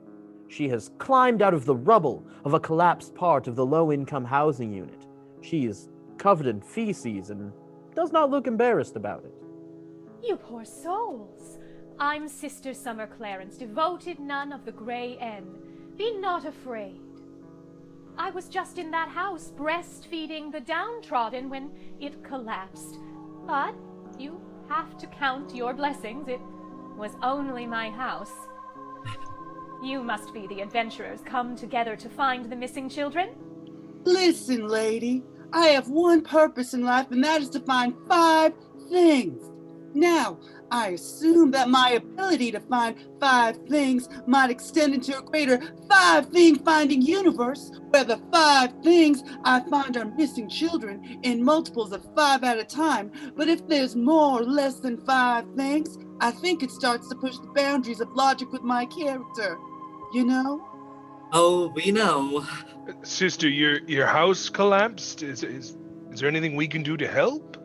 She has climbed out of the rubble of a collapsed part of the low-income housing unit. She is covered in feces and does not look embarrassed about it. You poor souls. I'm Sister Summer Clarence, devoted nun of the Grey Inn. Be not afraid. I was just in that house breastfeeding the downtrodden when it collapsed. But you have to count your blessings. It was only my house. You must be the adventurers come together to find the missing children? Listen, lady, I have one purpose in life, and that is to find 5 things. Now, I assume that my ability to find 5 things might extend into a greater 5-thing-finding universe, where the 5 things I find are missing children in multiples of 5 at a time. But if there's more or less than 5 things, I think it starts to push the boundaries of logic with my character. You know? Oh, we know. Sister, your house collapsed? Is there anything we can do to help?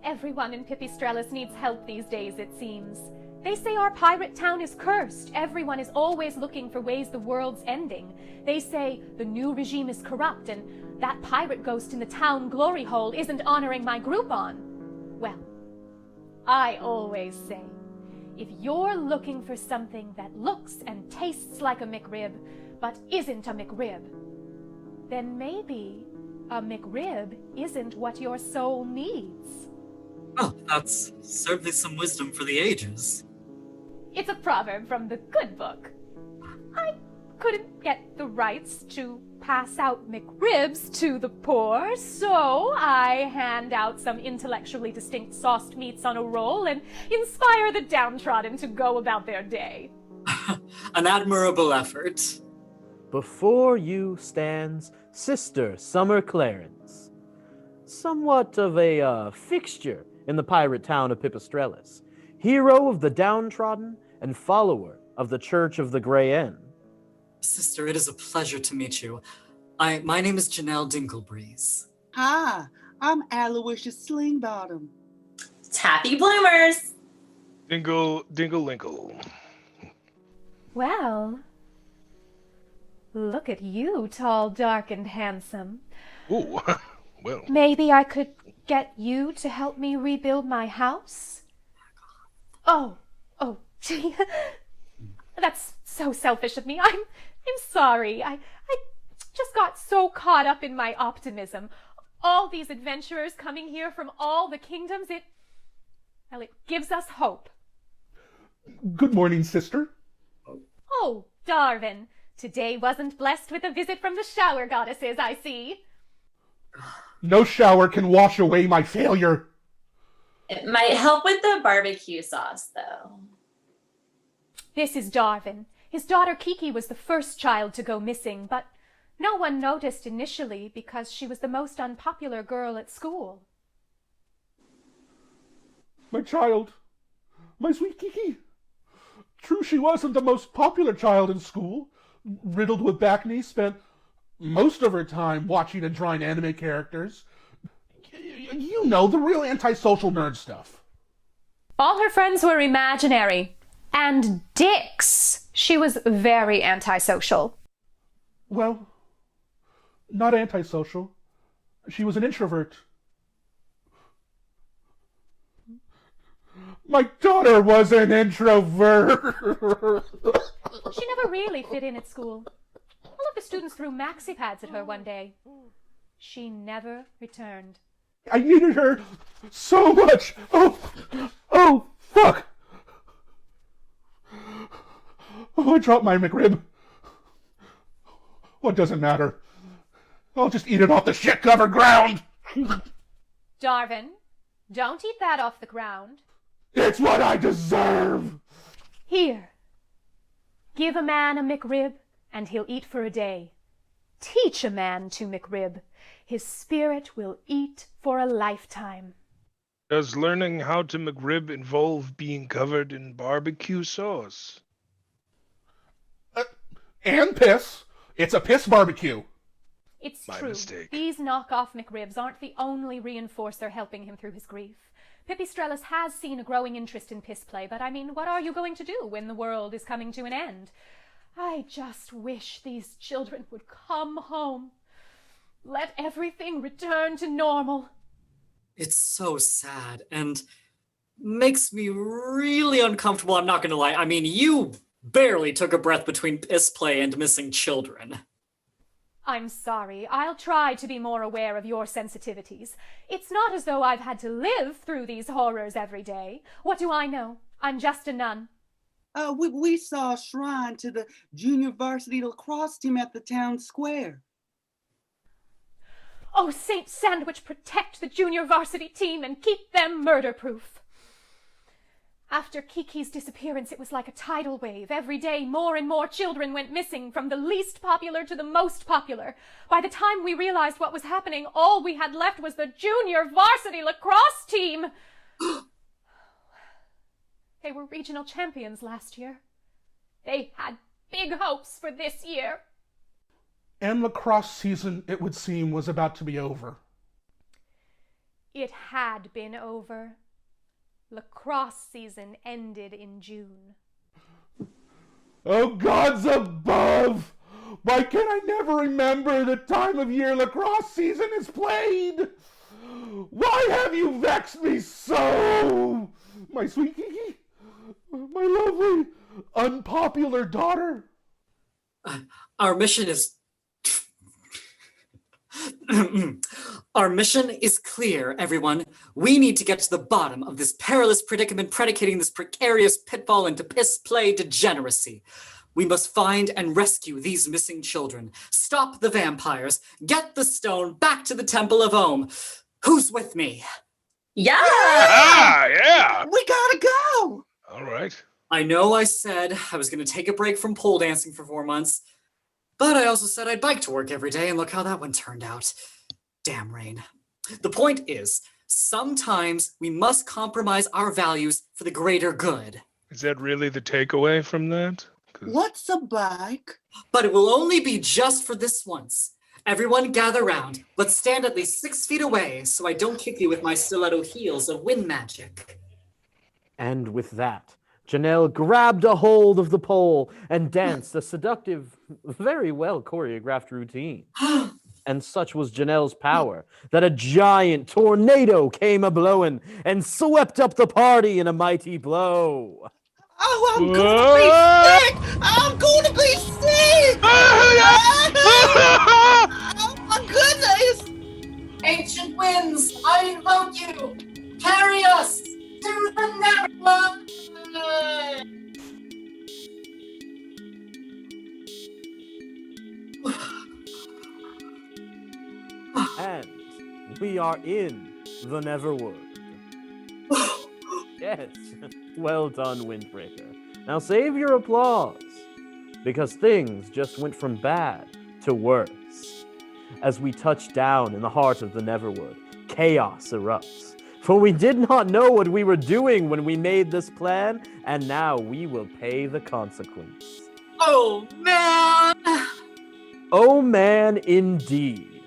Everyone in Pipistrellis needs help these days, it seems. They say our pirate town is cursed. Everyone is always looking for ways the world's ending. They say the new regime is corrupt, and that pirate ghost in the town glory hole isn't honoring my Groupon. Well, I always say, if you're looking for something that looks and tastes like a McRib, but isn't a McRib, then maybe a McRib isn't what your soul needs. Oh, that's certainly some wisdom for the ages. It's a proverb from the good book. I couldn't get the rights to pass out McRibs to the poor, so I hand out some intellectually distinct sauced meats on a roll and inspire the downtrodden to go about their day. An admirable effort. Before you stands Sister Summer Clarence, somewhat of a fixture in the pirate town of Pipistrellis, hero of the downtrodden and follower of the Church of the Grey Inn. Sister, it is a pleasure to meet you. My name is Janelle Dinklebreeze. Hi, I'm Aloysius Slingbottom. Taffy Bloomers. Dingle Linkle. Well, look at you, tall, dark, and handsome. Ooh, well. Maybe I could get you to help me rebuild my house? Oh, gee, that's so selfish of me. I'm sorry. I just got so caught up in my optimism. All these adventurers coming here from all the kingdoms, it gives us hope. Good morning, sister. Oh, Darwin, today wasn't blessed with a visit from the shower goddesses, I see. No shower can wash away my failure. It might help with the barbecue sauce, though. This is Darwin. His daughter Kiki was the first child to go missing, but no one noticed initially because she was the most unpopular girl at school. My child. My sweet Kiki. True, she wasn't the most popular child in school. Riddled with back knee, spent most of her time watching and drawing anime characters. You know, the real antisocial nerd stuff. All her friends were imaginary. And dicks. She was very antisocial. Well, not antisocial. She was an introvert. My daughter was an introvert. She never really fit in at school. All of the students threw maxi pads at her one day. She never returned. I needed her so much. Oh, fuck. Oh, I dropped my McRib. What doesn't matter? I'll just eat it off the shit-covered ground. Darvin, don't eat that off the ground. It's what I deserve. Here. Give a man a McRib, and he'll eat for a day. Teach a man to McRib. His spirit will eat for a lifetime. Does learning how to McRib involve being covered in barbecue sauce? And piss. It's a piss barbecue. It's My true. mistake. These knockoff McRibs aren't the only reinforcer helping him through his grief. Pipistrellus has seen a growing interest in piss play, but I mean, what are you going to do when the world is coming to an end? I just wish these children would come home. Let everything return to normal. It's so sad and makes me really uncomfortable, I'm not gonna lie. I mean, you barely took a breath between piss play and missing children. I'm sorry. I'll try to be more aware of your sensitivities. It's not as though I've had to live through these horrors every day. What do I know? I'm just a nun. We saw a shrine to the junior varsity lacrosse team at the town square. Oh, Saint Sandwich, protect the junior varsity team and keep them murder-proof. After Kiki's disappearance, it was like a tidal wave. Every day, more and more children went missing, from the least popular to the most popular. By the time we realized what was happening, all we had left was the junior varsity lacrosse team. They were regional champions last year. They had big hopes for this year. And lacrosse season, it would seem, was about to be over. It had been over. Lacrosse season ended in June. Oh, gods above! Why can I never remember the time of year lacrosse season is played? Why have you vexed me so? My sweet Kiki? My lovely, unpopular daughter? Our mission is... Our mission is clear, everyone. We need to get to the bottom of this perilous predicament, predicating this precarious pitfall into piss play degeneracy. We must find and rescue these missing children. Stop the vampires. Get the stone back to the Temple of Ohm. Who's with me? Yeah! Yeah! We gotta go! All right. I know I said I was going to take a break from pole dancing for 4 months, but I also said I'd bike to work every day, and look how that one turned out. Damn rain. The point is, sometimes we must compromise our values for the greater good. Is that really the takeaway from that? What's a bike? But it will only be just for this once. Everyone gather round. Let's stand at least 6 feet away so I don't kick you with my stiletto heels of wind magic. And with that, Janelle grabbed a hold of the pole and danced a seductive, very well choreographed routine. And such was Janelle's power that a giant tornado came a-blowing and swept up the party in a mighty blow. Oh, I'm gonna be sick! I'm gonna be sick! Oh my goodness! Ancient winds, I invoke you! Carry us to the Neverland! And we are in the Neverwood. Yes, well done, Windbreaker. Now save your applause, because things just went from bad to worse. As we touch down in the heart of the Neverwood, chaos erupts. For we did not know what we were doing when we made this plan, and now we will pay the consequence. Oh, man! Oh man, indeed.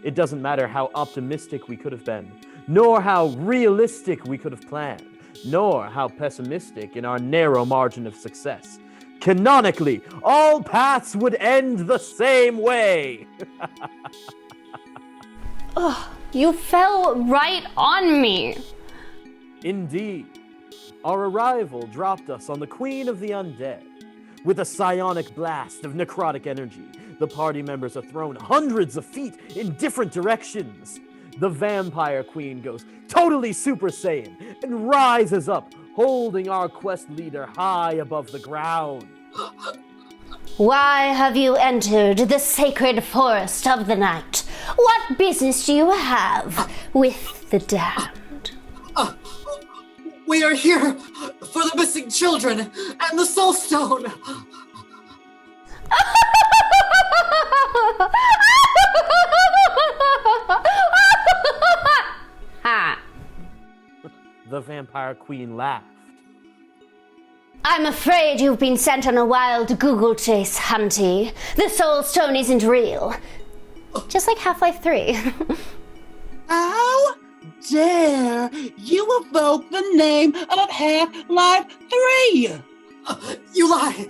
It doesn't matter how optimistic we could have been, nor how realistic we could have planned, nor how pessimistic in our narrow margin of success. Canonically, all paths would end the same way. Ugh, you fell right on me. Indeed. Our arrival dropped us on the Queen of the Undead. With a psionic blast of necrotic energy, the party members are thrown hundreds of feet in different directions. The Vampire Queen goes totally Super Saiyan and rises up, holding our quest leader high above the ground. Why have you entered the sacred forest of the night? What business do you have with the damned? We are here for the missing children and the Soul Stone. Ha! The Vampire Queen laughed. I'm afraid you've been sent on a wild Google chase, Hunty. The Soul Stone isn't real. Just like Half-Life 3. How dare you evoke the name of Half-Life 3? You lie!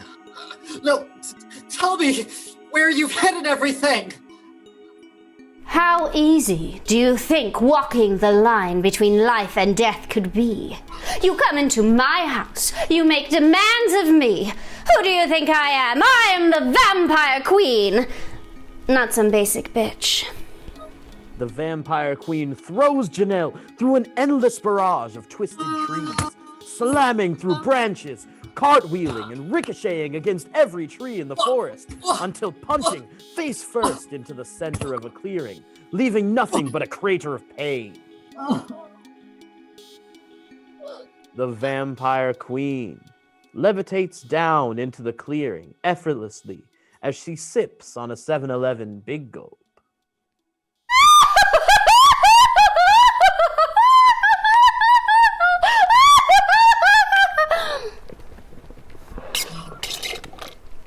No, tell me where you've hidden everything! How easy do you think walking the line between life and death could be? You come into my house, you make demands of me. Who do you think I am? I am the Vampire Queen, not some basic bitch. The Vampire Queen throws Janelle through an endless barrage of twisted trees, slamming through branches, cartwheeling and ricocheting against every tree in the forest, until punching face first into the center of a clearing, leaving nothing but a crater of pain. The Vampire Queen levitates down into the clearing effortlessly as she sips on a 7-Eleven Big Gulp.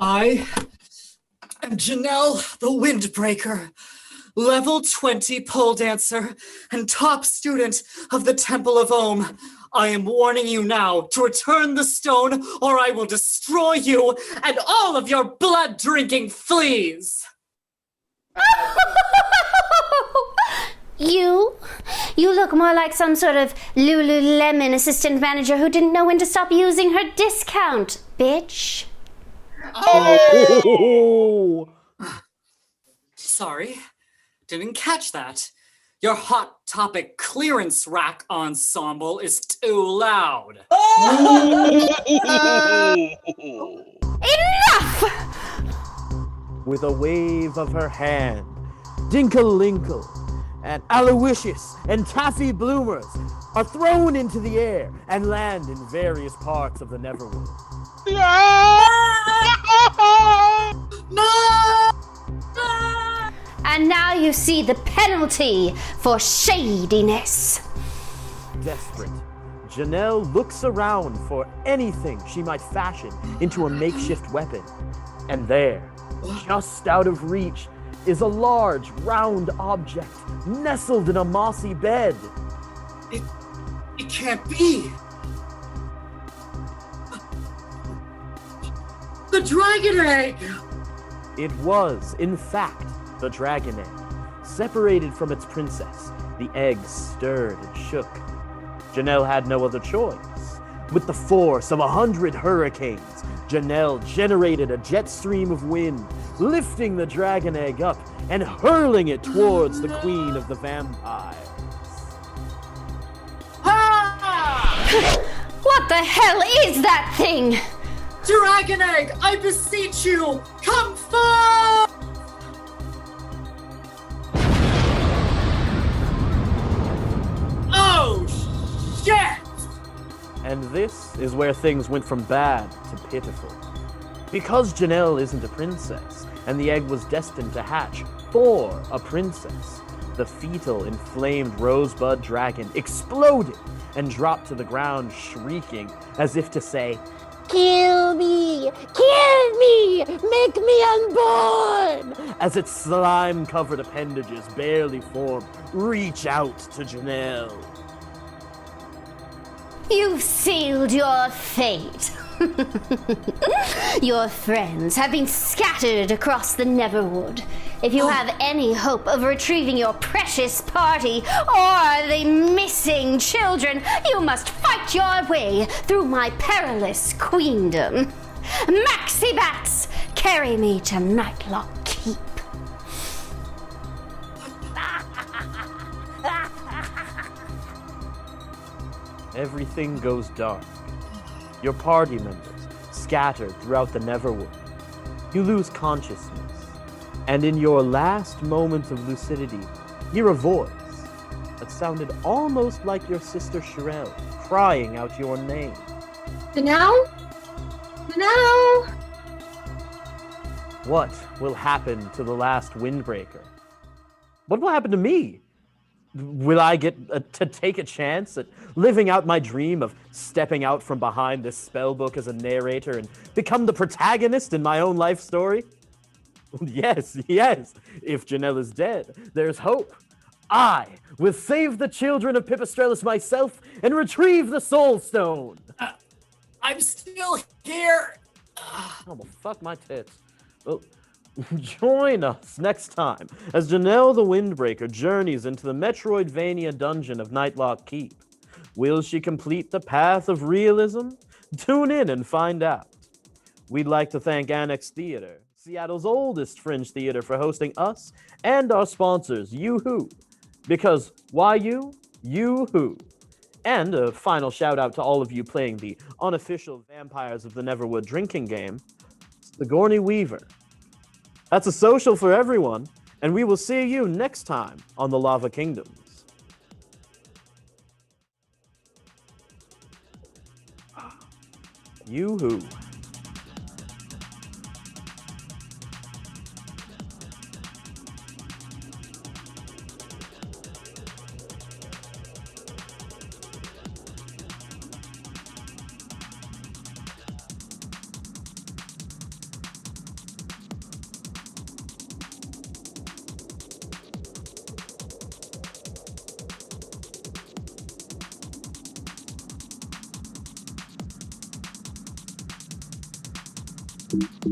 I am Janelle the Windbreaker, level 20 pole dancer and top student of the Temple of Ohm. I am warning you now to return the stone or I will destroy you and all of your blood-drinking fleas. You look more like some sort of Lululemon assistant manager who didn't know when to stop using her discount, bitch. Oh! Sorry, didn't catch that. Your Hot Topic clearance rack ensemble is too loud. Enough! With a wave of her hand, Dinkle-Linkle and Aloysius and Taffy Bloomers are thrown into the air and land in various parts of the Neverwinter. No! And now you see the penalty for shadiness. Desperate, Janelle looks around for anything she might fashion into a makeshift weapon. And there, just out of reach, is a large, round object nestled in a mossy bed. It can't be. The dragon egg! It was, in fact, the dragon egg. Separated from its princess, the egg stirred and shook. Janelle had no other choice. With the force of 100 hurricanes, Janelle generated a jet stream of wind, lifting the dragon egg up and hurling it towards the queen of the vampires. What the hell is that thing? Dragon egg, I beseech you, come forth! Oh, shit! And this is where things went from bad to pitiful. Because Janelle isn't a princess, and the egg was destined to hatch for a princess, the fetal inflamed rosebud dragon exploded and dropped to the ground shrieking as if to say, Kill me! Kill me! Make me unborn! as its slime-covered appendages barely form, reach out to Janelle. You've sealed your fate. Your friends have been scattered across the Neverwood. If you have any hope of retrieving your precious party or the missing children, you must fight your way through my perilous queendom. Maxi Bats, carry me to Nightlock Keep. Everything goes dark. Your party members scattered throughout the Neverwood. You lose consciousness, and in your last moments of lucidity, hear a voice that sounded almost like your sister Sherelle crying out your name. Janelle? Janelle? What will happen to the last Windbreaker? What will happen to me? Will I get to take a chance at living out my dream of stepping out from behind this spellbook as a narrator and become the protagonist in my own life story? Yes. If Janelle is dead, there's hope. I will save the children of Pipistrellus myself and retrieve the Soul Stone. I'm still here. Oh, well, fuck my tits. Well, join us next time as Janelle the Windbreaker journeys into the Metroidvania dungeon of Nightlock Keep. Will she complete the path of realism? Tune in and find out. We'd like to thank Annex Theater, Seattle's oldest fringe theater, for hosting us and our sponsors, Yoo-Hoo. Because why you? Yoo-Hoo. And a final shout out to all of you playing the unofficial Vampires of the Neverwood drinking game, Sigourney Weaver. That's a social for everyone, and we will see you next time on the Lava Kingdoms. Yoo-hoo.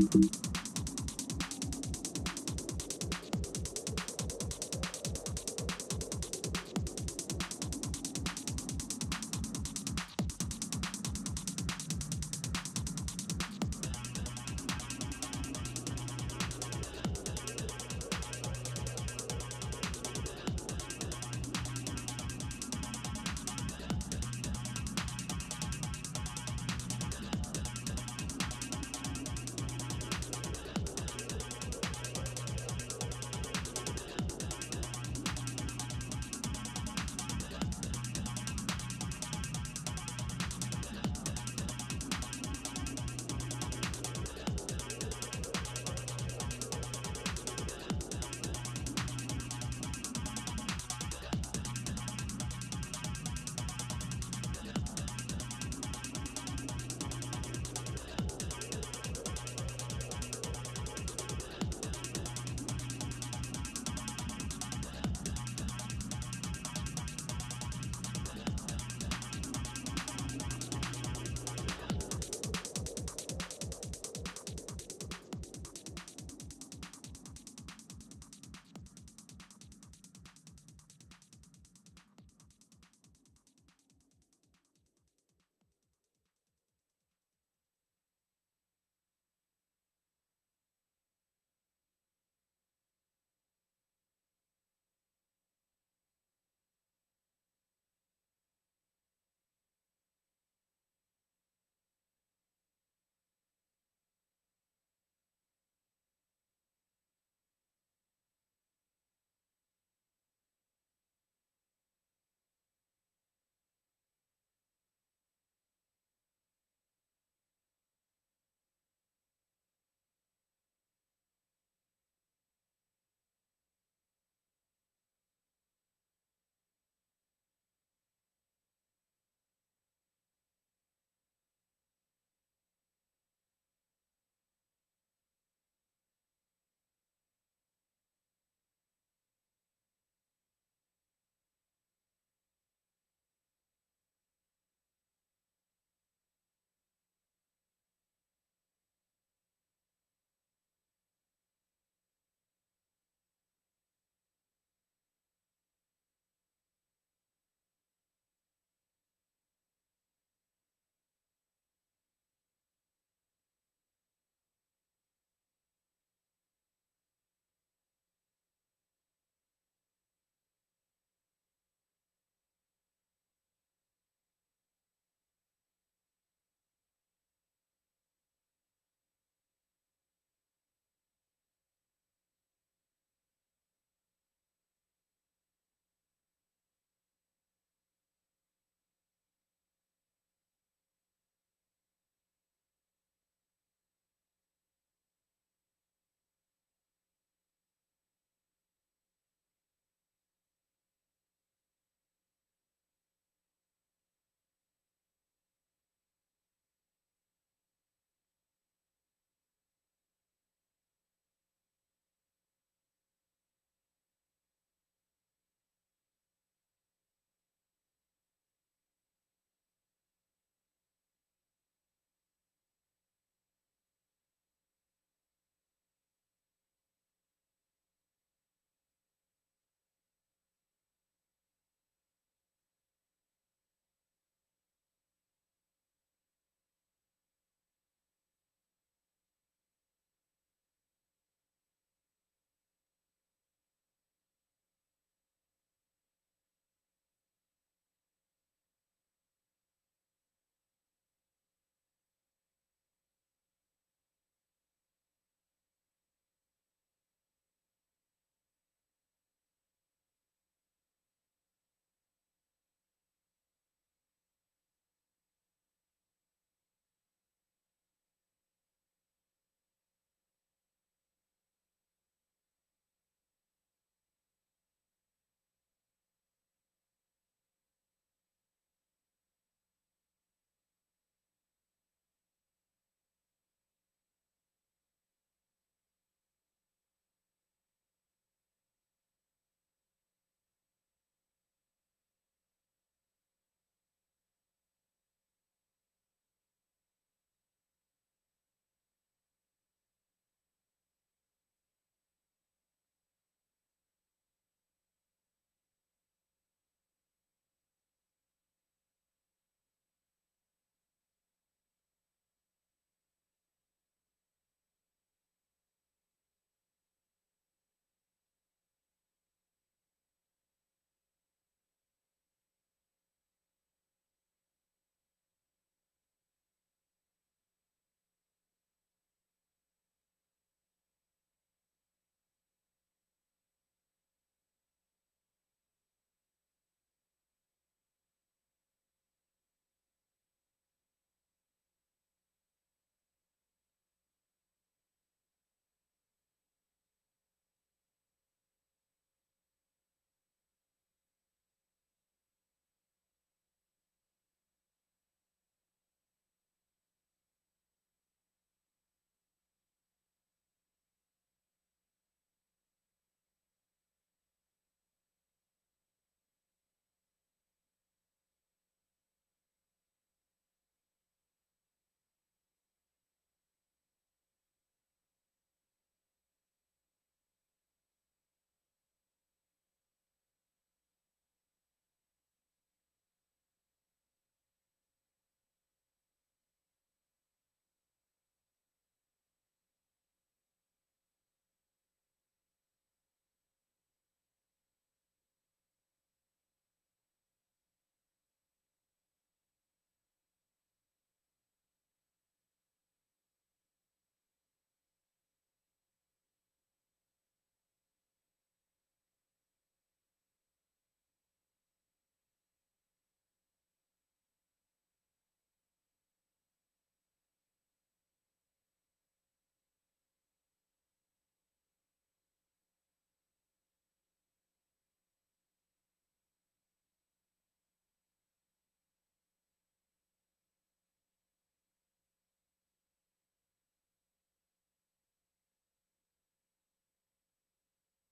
Thank you.